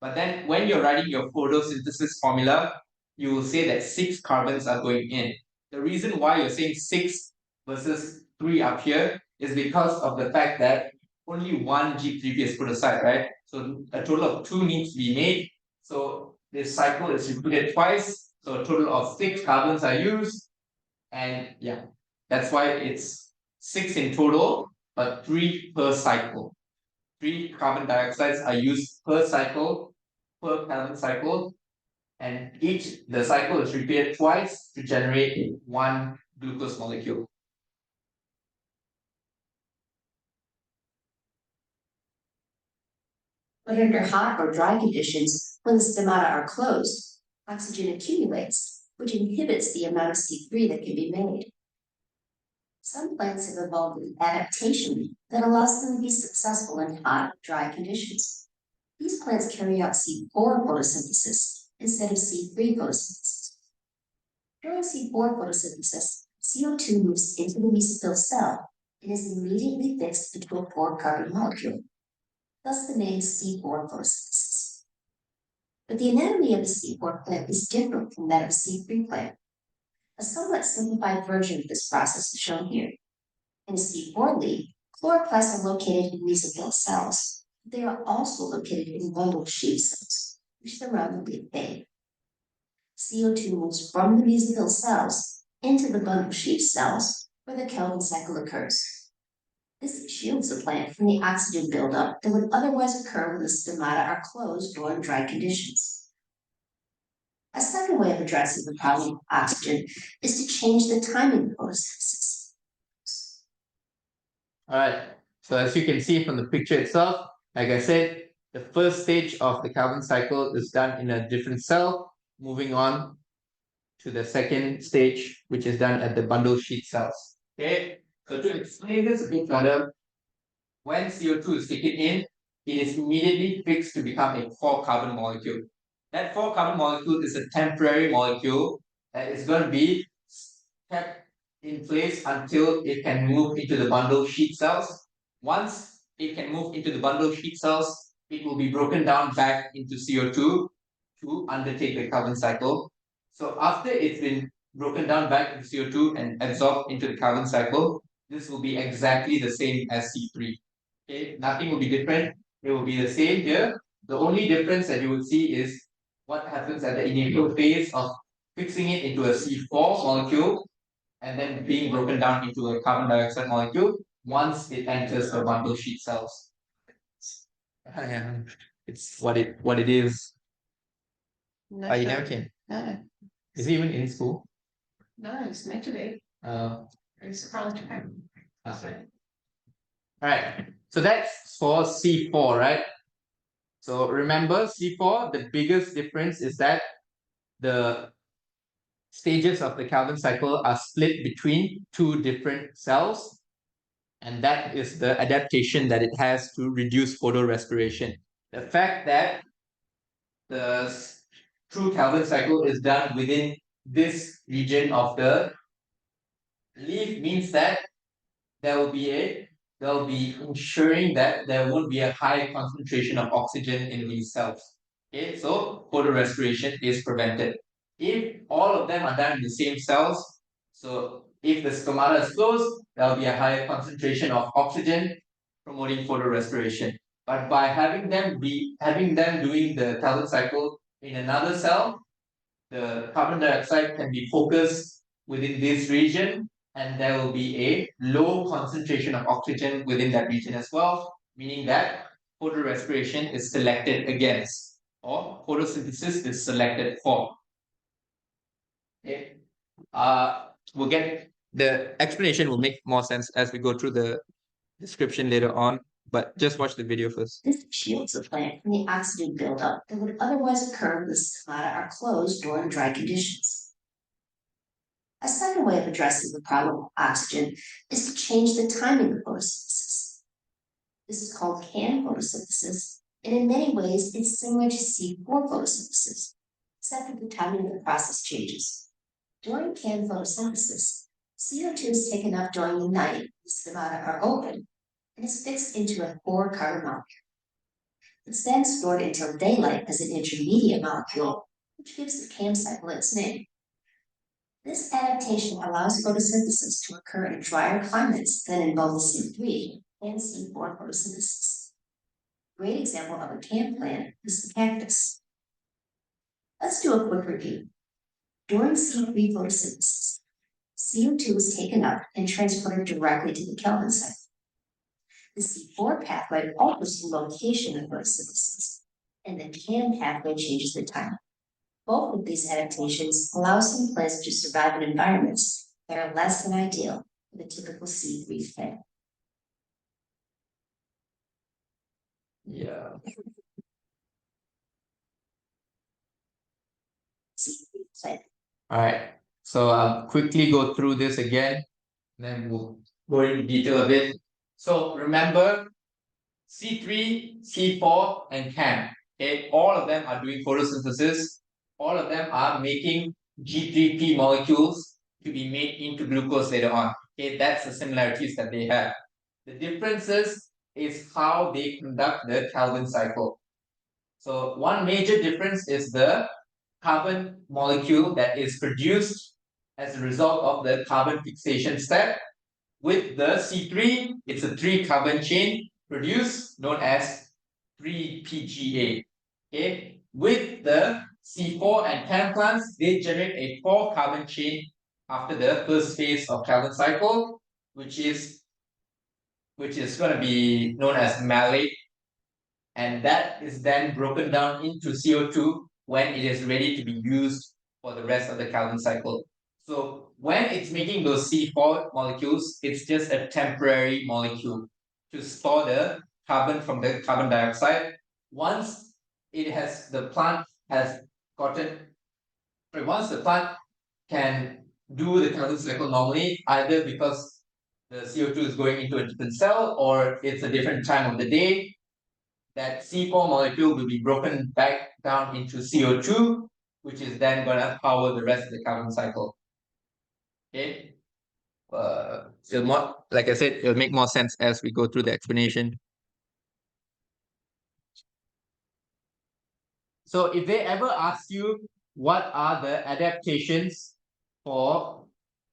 But then when you're writing your photosynthesis formula, you will say that 6 carbons are going in. The reason why you're saying 6 versus 3 up here is because of the fact that only 1 G3P is put aside, right? So a total of 2 needs to be made. So this cycle is repeated twice. So a total of 6 carbons are used. And yeah, that's why it's 6 in total, but 3 per cycle. 3 carbon dioxides are used per cycle, per carbon cycle, and the cycle is repeated twice to generate 1 glucose molecule. But under hot or dry conditions, when the stomata are closed, oxygen accumulates, which inhibits the amount of C3 that can be made. Some plants have evolved an adaptation that allows them to be successful in hot, dry conditions. These plants carry out C4 photosynthesis instead of C3 photosynthesis. During C4 photosynthesis, CO2 moves into the mesophyll cell and is immediately fixed into a 4-carbon molecule, thus the name C4 photosynthesis. But the anatomy of the C4 plant is different from that of the C3 plant. A somewhat simplified version of this process is shown here. In a C4 leaf, chloroplasts are located in mesophyll cells. They are also located in bundled sheath cells, which surround the leaf vein. CO2 moves from the mesophyll cells into the bundled sheath cells, where the Kelvin cycle occurs. This shields the plant from the oxygen buildup that would otherwise occur when the stomata are closed during dry conditions. A second way of addressing the problem of oxygen is to change the timing of photosynthesis. Alright, so as you can see from the picture itself, like I said, the first stage of the carbon cycle is done in a different cell, moving on to the second stage, which is done at the bundle sheath cells. Okay, so to explain this a bit further, when CO2 is taken in, it is immediately fixed to become a 4-carbon molecule. That 4-carbon molecule is a temporary molecule that is going to be kept in place until it can move into the bundle sheath cells. Once it can move into the bundle sheath cells, it will be broken down back into CO2 to undertake the carbon cycle. So after it's been broken down back into CO2 and absorbed into the carbon cycle, this will be exactly the same as C3. Okay, nothing will be different. It will be the same here. The only difference that you would see is what happens at the initial phase of fixing it into a C4 molecule and then being broken down into a carbon dioxide molecule once it enters the bundle sheet cells. Yeah, it's what it is. No, Oh, you never came. no, Is he even in school? it's meant to be. It's surprised to him. Okay. All right. So that's for C4, right? So remember C4, the biggest difference is that the stages of the Calvin cycle are split between two different cells. And that is the adaptation that it has to reduce photorespiration. The fact that the true Calvin cycle is done within this region of the leaf means that they'll be ensuring that there won't be a high concentration of oxygen in these cells. Okay, so photorespiration is prevented. If all of them are done in the same cells, so if the stomata is closed, there'll be a higher concentration of oxygen promoting photorespiration. But by having them doing the Calvin cycle in another cell, the carbon dioxide can be focused within this region and there will be a low concentration of oxygen within that region as well, meaning that photorespiration is selected against or photosynthesis is selected for. Okay. We'll get the explanation will make more sense as we go through the description later on, but just watch the video first. This shields the plant from the oxygen buildup that would otherwise occur when the stomata are closed during dry conditions. A second way of addressing the problem of oxygen is to change the timing of photosynthesis. This is called CAN photosynthesis, and in many ways it's similar to C4 photosynthesis, except that the timing of the process changes. During CAN photosynthesis, CO2 is taken up during the night, the stomata are open, and is fixed into a 4-carbon molecule. It's then stored until daylight as an intermediate molecule, which gives the CAN cycle its name. This adaptation allows photosynthesis to occur in drier climates than in both C3 and C4 photosynthesis. A great example of a CAN plant is the cactus. Let's do a quick review. During C3 photosynthesis, CO2 is taken up and transported directly to the Kelvin cycle. The C4 pathway alters the location of photosynthesis, and the CAN pathway changes the time. Both of these adaptations allow some plants to survive in environments that are less than ideal for the typical C3 plant. Yeah. C3 plant. All right. So I'll quickly go through this again, then we'll go into detail a bit. So remember, C3, C4, and CAN. Okay, all of them are doing photosynthesis. All of them are making G3P molecules to be made into glucose later on. Okay, that's the similarities that they have. The differences is how they conduct the Calvin cycle. So one major difference is the carbon molecule that is produced as a result of the carbon fixation step. With the C3, it's a 3-carbon chain produced known as 3-PGA. Okay, with the C4 and CAN plants, they generate a 4-carbon chain after the first phase of Calvin cycle, which is going to be known as malate, and that is then broken down into CO2 when it is ready to be used for the rest of the Calvin cycle. So when it's making those C4 molecules, it's just a temporary molecule to store the carbon from the carbon dioxide. Once the plant can do the Calvin cycle normally, either because the CO2 is going into a different cell or it's a different time of the day, that C4 molecule will be broken back down into CO2, which is then going to power the rest of the carbon cycle. Okay. Like I said, it'll make more sense as we go through the explanation. So if they ever ask you what are the adaptations for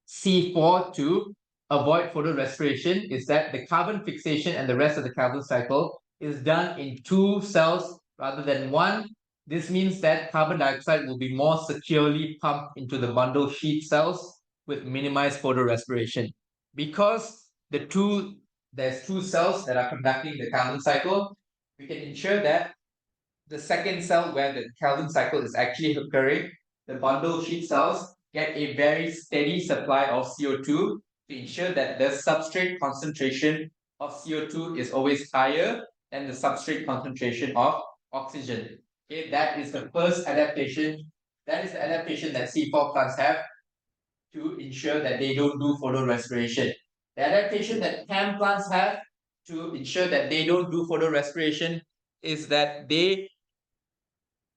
C4 to avoid photorespiration, is that the carbon fixation and the rest of the carbon cycle is done in 2 cells rather than 1. This means that carbon dioxide will be more securely pumped into the bundle sheet cells with minimized photorespiration. Because there's 2 cells that are conducting the carbon cycle, we can ensure that the second cell where the Calvin cycle is actually occurring, the bundle sheet cells get a very steady supply of CO2 to ensure that the substrate concentration of CO2 is always higher than the substrate concentration of oxygen. Okay, that is the first adaptation. That is the adaptation that C4 plants have to ensure that they don't do photorespiration. The adaptation that CAM plants have to ensure that they don't do photorespiration is that they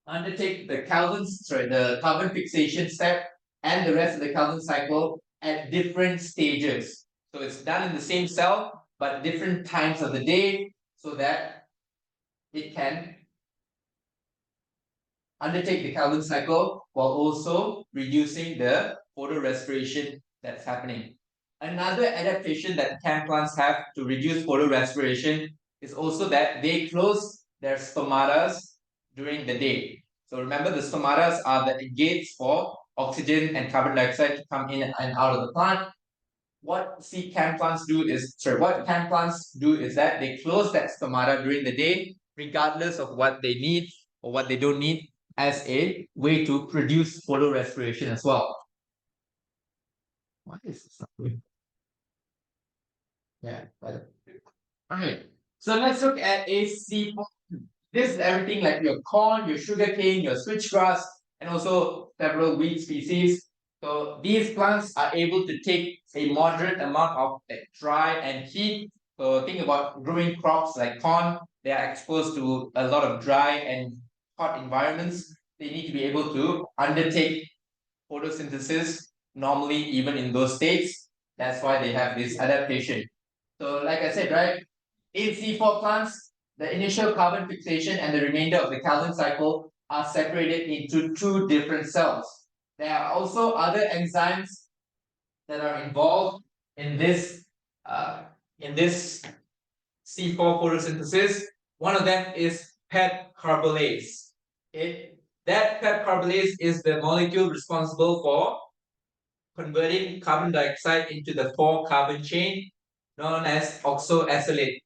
undertake the carbon fixation step and the rest of the Calvin cycle at different stages. So it's done in the same cell, but different times of the day, so that it can undertake the Calvin cycle while also reducing the photorespiration that's happening. Another adaptation that CAM plants have to reduce photorespiration is also that they close their stomatas during the day. So remember, the stomatas are the gates for oxygen and carbon dioxide to come in and out of the plant. What CAM plants do is that they close that stomata during the day, regardless of what they need or what they don't need, as a way to produce photorespiration as well. What is this? Yeah. Alright. So let's look at a C4. This is everything like your corn, your sugarcane, your switchgrass, and also several weed species. So these plants are able to take a moderate amount of dry and heat. So think about growing crops like corn. They are exposed to a lot of dry and hot environments. They need to be able to undertake photosynthesis normally even in those states. That's why they have this adaptation. So like I said, right, in C4 plants, the initial carbon fixation and the remainder of the Calvin cycle are separated into 2 different cells. There are also other enzymes that are involved in this C4 photosynthesis. One of them is PEP carbolase. Okay? That PEP carbolase is the molecule responsible for converting carbon dioxide into the 4-carbon chain known as oxaloacetate,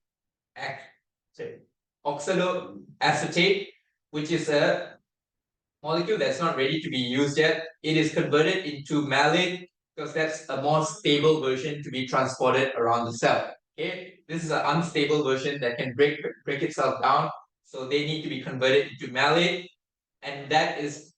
which is a molecule that's not ready to be used yet. It is converted into malate because that's a more stable version to be transported around the cell. Okay, this is an unstable version that can break itself down, so they need to be converted into malate, and that is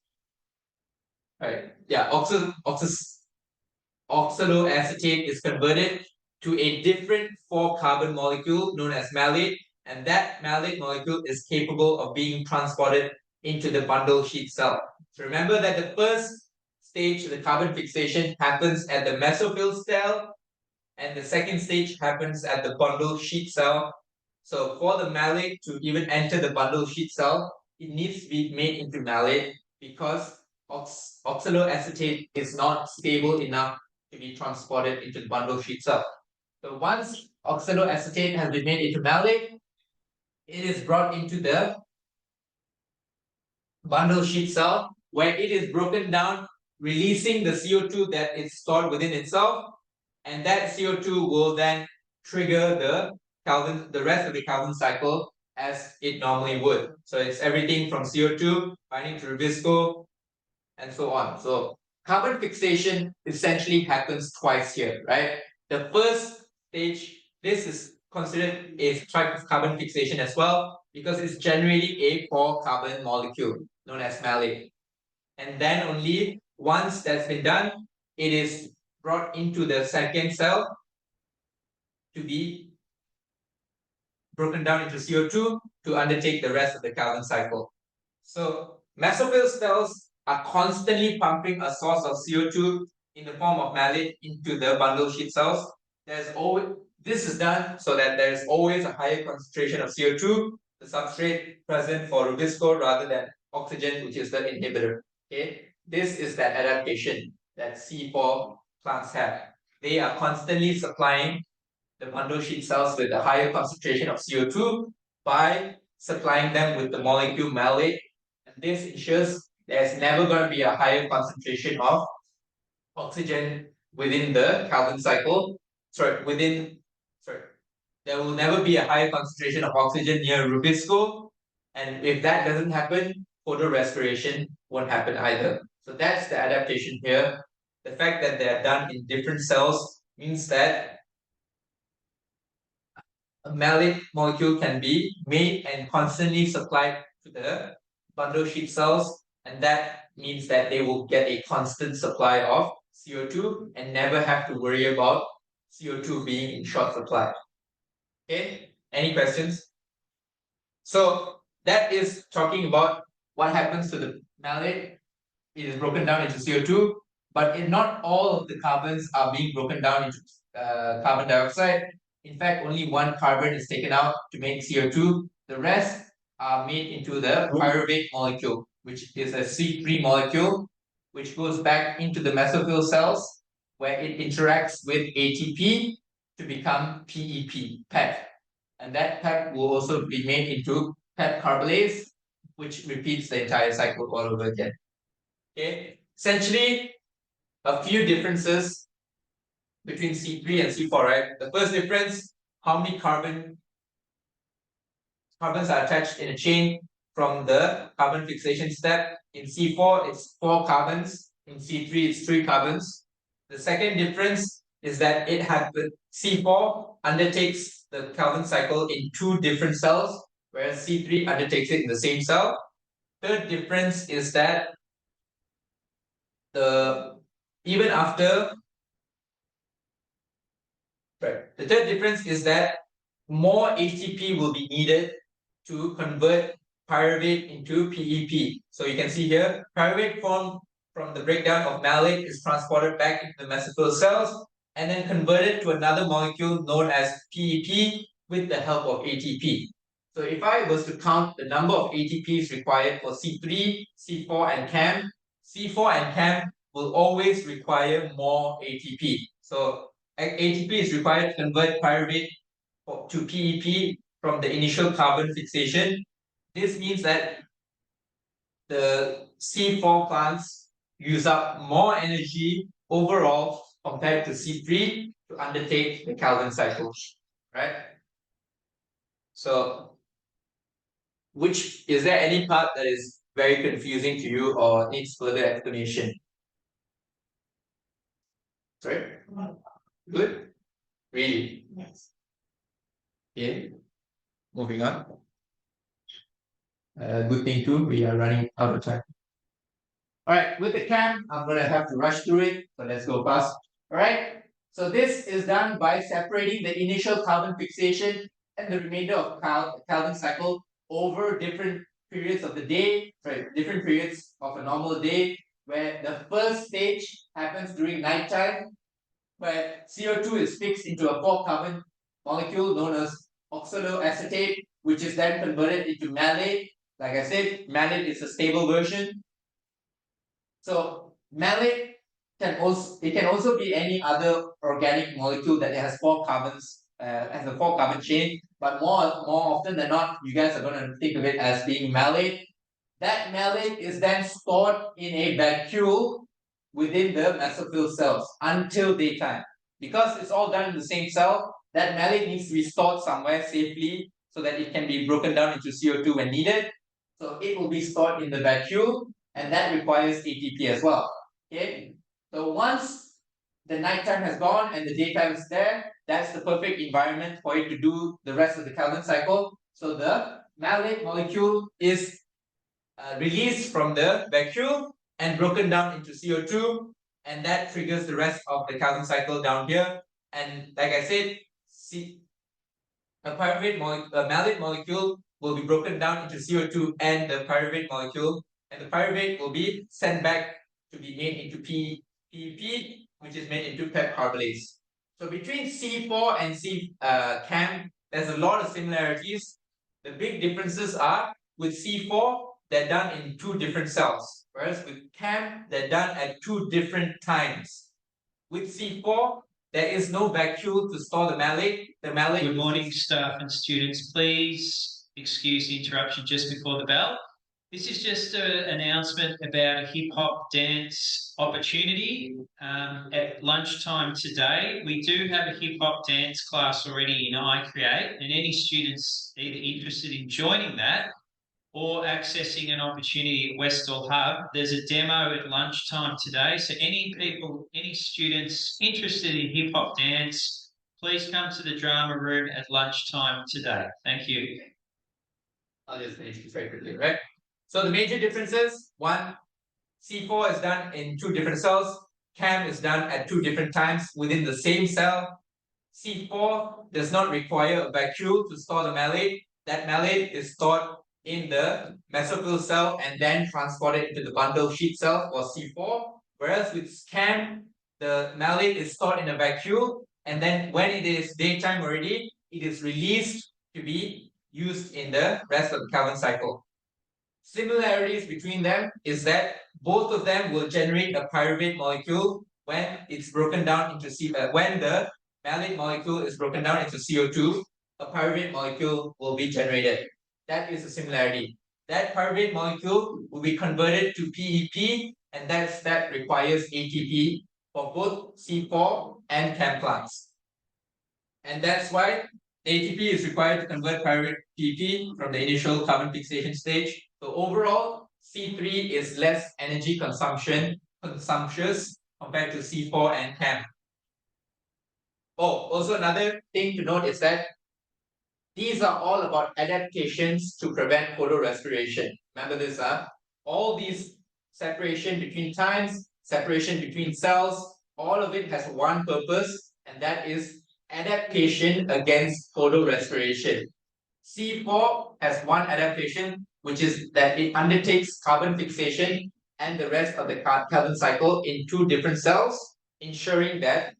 oxaloacetate is converted to a different 4-carbon molecule known as malate, and that malate molecule is capable of being transported into the bundle sheet cell. So remember that the first stage, the carbon fixation, happens at the mesophyll cell, and the second stage happens at the bundle sheet cell. So for the malate to even enter the bundle sheet cell, it needs to be made into malate because oxaloacetate is not stable enough to be transported into the bundle sheet cell. So once oxaloacetate has been made into malate, it is brought into the bundle sheet cell where it is broken down, releasing the CO2 that is stored within itself, and that CO2 will then trigger the rest of the Calvin cycle as it normally would. So it's everything from CO2 binding to Rubisco and so on. So carbon fixation essentially happens twice here, right? The first stage, this is considered a type of carbon fixation as well because it's generally a 4-carbon molecule known as malate. And then only once that's been done, it is brought into the second cell to be broken down into CO2 to undertake the rest of the Calvin cycle. So mesophyll cells are constantly pumping a source of CO2 in the form of malate into the bundle sheet cells. This is done so that there is always a higher concentration of CO2, the substrate present for Rubisco rather than oxygen, which is the inhibitor. Okay, this is that adaptation that C4 plants have. They are constantly supplying the bundle sheet cells with a higher concentration of CO2 by supplying them with the molecule malate. And this ensures there's never going to be a higher concentration of oxygen within the Calvin cycle. There will never be a higher concentration of oxygen near Rubisco. And if that doesn't happen, photorespiration won't happen either. So that's the adaptation here. The fact that they are done in different cells means that a malate molecule can be made and constantly supplied to the bundle sheet cells, and that means that they will get a constant supply of CO2 and never have to worry about CO2 being in short supply. Okay, any questions? So that is talking about what happens to the malate. It is broken down into CO2, but not all of the carbons are being broken down into carbon dioxide. In fact, only one carbon is taken out to make CO2. The rest are made into the pyruvate molecule, which is a C3 molecule, which goes back into the mesophyll cells, where it interacts with ATP to become PEP, PEP. And that PEP will also be made into PEP carbylase, which repeats the entire cycle all over again. Okay, essentially a few differences between C3 and C4, right? The first difference, how many carbons are attached in a chain from the carbon fixation step. In C4, it's 4 carbons. In C3, it's 3 carbons. The second difference is that C4 undertakes the Calvin cycle in 2 different cells, whereas C3 undertakes it in the same cell. Third difference is that the third difference is that more ATP will be needed to convert pyruvate into PEP. So you can see here, pyruvate formed from the breakdown of malate is transported back into the mesophyll cells and then converted to another molecule known as PEP with the help of ATP. So if I was to count the number of ATPs required for C3, C4 and CAM, C4 and CAM will always require more ATP. So ATP is required to convert pyruvate to PEP from the initial carbon fixation. This means that the C4 plants use up more energy overall compared to C3 to undertake the Calvin cycle, right? So, is there any part that is very confusing to you or needs further explanation? Sorry? Good? Really? Yes. Okay. Moving on. Good thing too, we are running out of time. Alright, with the CAM, I'm gonna have to rush through it, so let's go fast. Alright, so this is done by separating the initial carbon fixation and the remainder of Calvin cycle over different periods of the day, different periods of a normal day, where the first stage happens during nighttime, where CO2 is fixed into a 4-carbon molecule known as oxaloacetate, which is then converted into malate. Like I said, malate is a stable version. So malate can also be any other organic molecule that has 4 carbons, has a 4-carbon chain. But more often than not, you guys are going to think of it as being malate. That malate is then stored in a vacuole within the mesophyll cells until daytime. Because it's all done in the same cell, that malate needs to be stored somewhere safely so that it can be broken down into CO2 when needed. So it will be stored in the vacuole, and that requires ATP as well. Okay, so once the nighttime has gone and the daytime is there, that's the perfect environment for it to do the rest of the Calvin cycle. So the malate molecule is released from the vacuole and broken down into CO2, and that triggers the rest of the Calvin cycle down here. And like I said, a malate molecule will be broken down into CO2 and the pyruvate molecule, and the pyruvate will be sent back to be made into PEP, which is made into PEP carbylase. So between C4 and CAM, there's a lot of similarities. The big differences are with C4, they're done in two different cells. Whereas with CAM, they're done at two different times. With C4, there is no vacuole to store the malate. The malate. Good morning, staff and students. Please excuse the interruption just before the bell. This is just an announcement about a hip hop dance opportunity at lunchtime today. We do have a hip hop dance class already in U3AOS2, and any students either interested in joining that or accessing an opportunity at Westall Hub, there's a demo at lunchtime today. So any students interested in hip hop dance, please come to the drama room at lunchtime today. Thank you. I'll just finish this very quickly, right? So the major differences: one, C4 is done in two different cells. CAM is done at two different times within the same cell. C4 does not require a vacuole to store the malate. That malate is stored in the mesophyll cell and then transported into the bundle sheet cell for C4. Whereas with CAM, the malate is stored in a vacuole, and then when it is daytime already, it is released to be used in the rest of the Calvin cycle. Similarities between them is that both of them will generate a pyruvate molecule when it's broken down into when the malate molecule is broken down into CO2, a pyruvate molecule will be generated. That is a similarity. That pyruvate molecule will be converted to PEP, and that requires ATP for both C4 and CAM plants. And that's why ATP is required to convert pyruvate PP from the initial carbon fixation stage. So overall, C3 is less energy consumptious compared to C4 and CAM. Oh, also another thing to note is that these are all about adaptations to prevent photorespiration. Remember this, all these separation between times, separation between cells, all of it has one purpose, and that is adaptation against photorespiration. C4 has one adaptation, which is that it undertakes carbon fixation and the rest of the carbon cycle in two different cells, ensuring that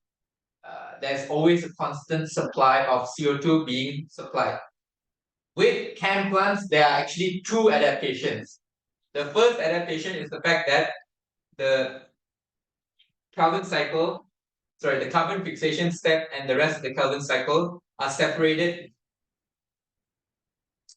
there's always a constant supply of CO2 being supplied. With CAM plants, there are actually two adaptations. The first adaptation is the fact that the carbon fixation step and the rest of the carbon cycle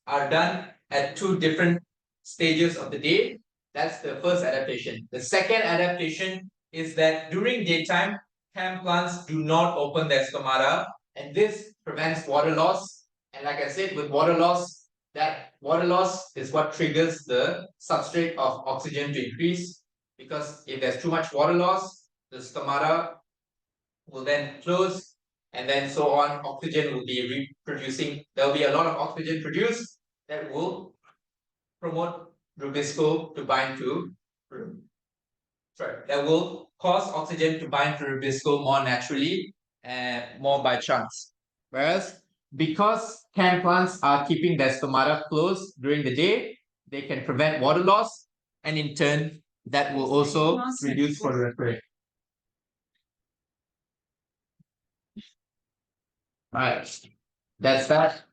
are done at two different stages of the day. That's the first adaptation. The second adaptation is that during daytime, CAM plants do not open their stomata, and this prevents water loss. And like I said, with water loss, that water loss is what triggers the substrate of oxygen to increase, because if there's too much water loss, the stomata will then close, and then so on. Oxygen will be reproducing. There will be a lot of oxygen produced that will promote Rubisco to bind to. That will cause oxygen to bind to Rubisco more naturally and more by chance. Whereas because CAM plants are keeping their stomata closed during the day, they can prevent water loss, and in turn, that will also reduce photorespiration. Alright, that's that.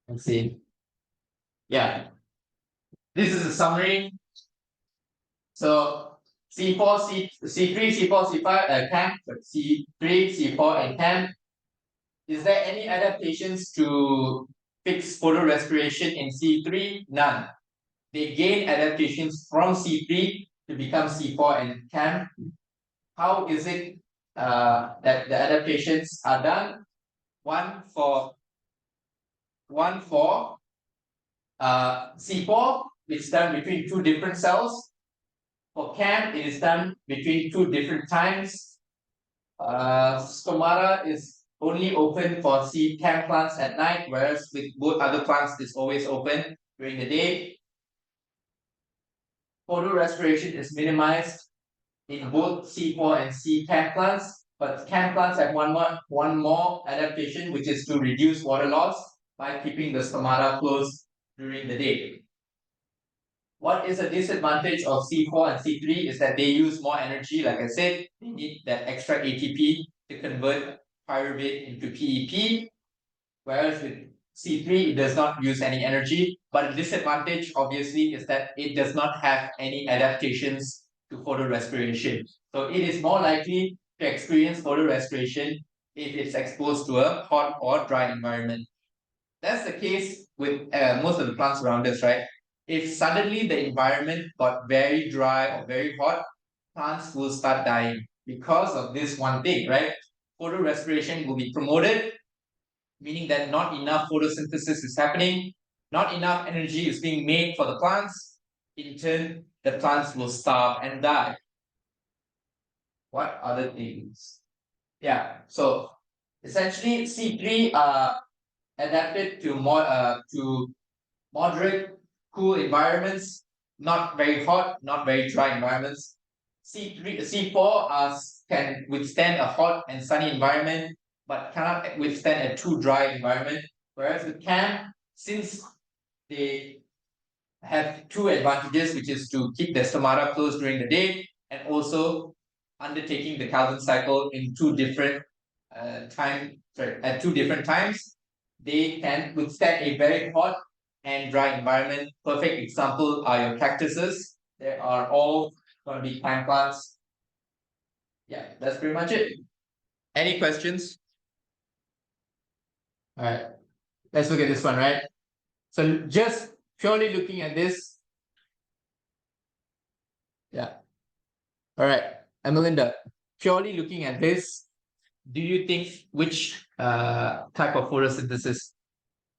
Let's see. Yeah, this is a summary. So C4, C3, C4, C5, CAM, C3, C4, and CAM. Is there any adaptations to fix photorespiration in C3? None. They gain adaptations from C3 to become C4 and CAM. How is it that the adaptations are done? One for C4, it's done between two different cells. For CAM, it is done between two different times. Stomata is only open for CAM plants at night, whereas with both other plants, it's always open during the day. Photorespiration is minimized in both C4 and CAM plants, but CAM plants have one more adaptation, which is to reduce water loss by keeping the stomata closed during the day. What is a disadvantage of C4 and C3 is that they use more energy. Like I said, they need that extra ATP to convert pyruvate into PEP. Whereas with C3, it does not use any energy, but a disadvantage obviously is that it does not have any adaptations to photorespiration. So it is more likely to experience photorespiration if it's exposed to a hot or dry environment. That's the case with most of the plants around us, right? If suddenly the environment got very dry or very hot, plants will start dying because of this one thing, right? Photorespiration will be promoted, meaning that not enough photosynthesis is happening, not enough energy is being made for the plants. In turn, the plants will starve and die. What other things? Yeah, so essentially C3 adapted to moderate, cool environments, not very hot, not very dry environments. C4 can withstand a hot and sunny environment, but cannot withstand a too dry environment. Whereas with CAM, since they have two advantages, which is to keep the stomata closed during the day and also undertaking the Calvin cycle in at two different times, they can withstand a very hot and dry environment. Perfect example are your cactuses. They are all going to be pine plants. Yeah, that's pretty much it. Any questions? All right, let's look at this one, right? So just purely looking at this. Yeah. All right, Melinda, purely looking at this, do you think which type of photosynthesis?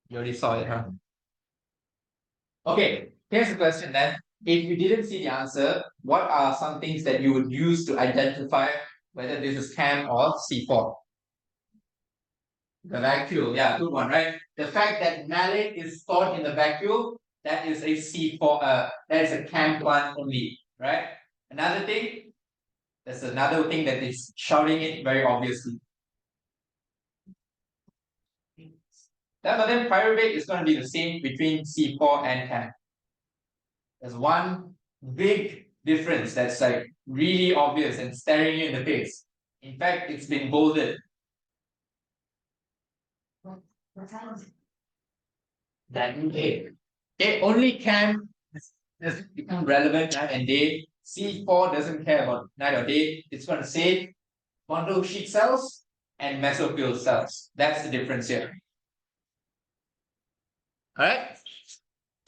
You already saw it, huh? Okay, here's the question then. If you didn't see the answer, what are some things that you would use to identify whether this is CAM or C4? The vacuole, yeah, good one, right? The fact that malate is stored in the vacuole, that is a C4, that is a CAM plant only, right? Another thing, there's another thing that is shouting it very obviously. But then pyruvate is going to be the same between C4 and CAM. There's one big difference that's like really obvious and staring you in the face. In fact, it's been bolded. That okay, only CAM has become relevant night and day. C4 doesn't care about night or day. It's going to say bundle sheet cells and mesophyll cells. That's the difference here. All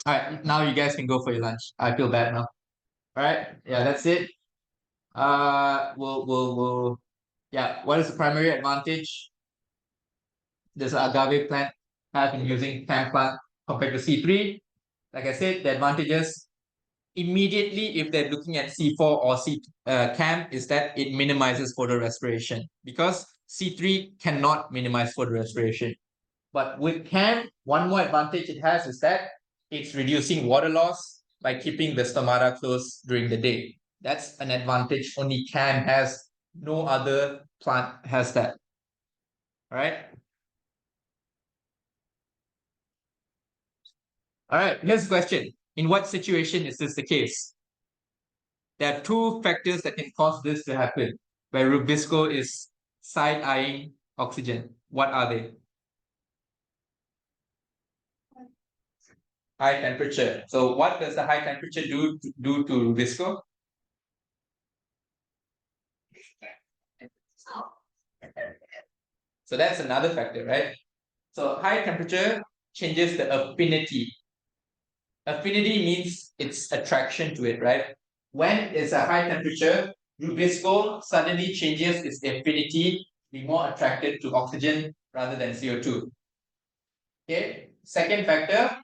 right, now you guys can go for your lunch. I feel bad now. All right, yeah, that's it. Yeah, what is the primary advantage does agave plant have in using CAM plant compared to C3? Like I said, the advantages immediately if they're looking at C4 or CAM is that it minimizes photorespiration because C3 cannot minimize photorespiration. But with CAM, one more advantage it has is that it's reducing water loss by keeping the stomata closed during the day. That's an advantage only CAM has. No other plant has that. All right. All right, here's the question. In what situation is this the case? There are two factors that can cause this to happen, where Rubisco is side-eyeing oxygen. What are they? High temperature. So what does the high temperature do to Rubisco? So that's another factor, right? So high temperature changes the affinity. Affinity means its attraction to it, right? When it's a high temperature, Rubisco suddenly changes its affinity to be more attracted to oxygen rather than CO2. Okay, second factor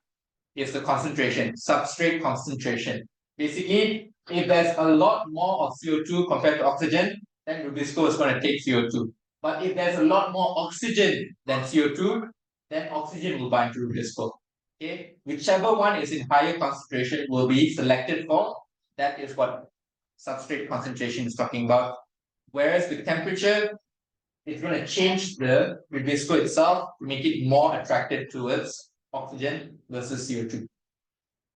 is the concentration, substrate concentration. Basically, if there's a lot more of CO2 compared to oxygen, then Rubisco is going to take CO2. But if there's a lot more oxygen than CO2, then oxygen will bind to Rubisco. Okay, whichever one is in higher concentration will be selected for. That is what substrate concentration is talking about. Whereas with temperature, it's going to change the Rubisco itself to make it more attracted towards oxygen versus CO2.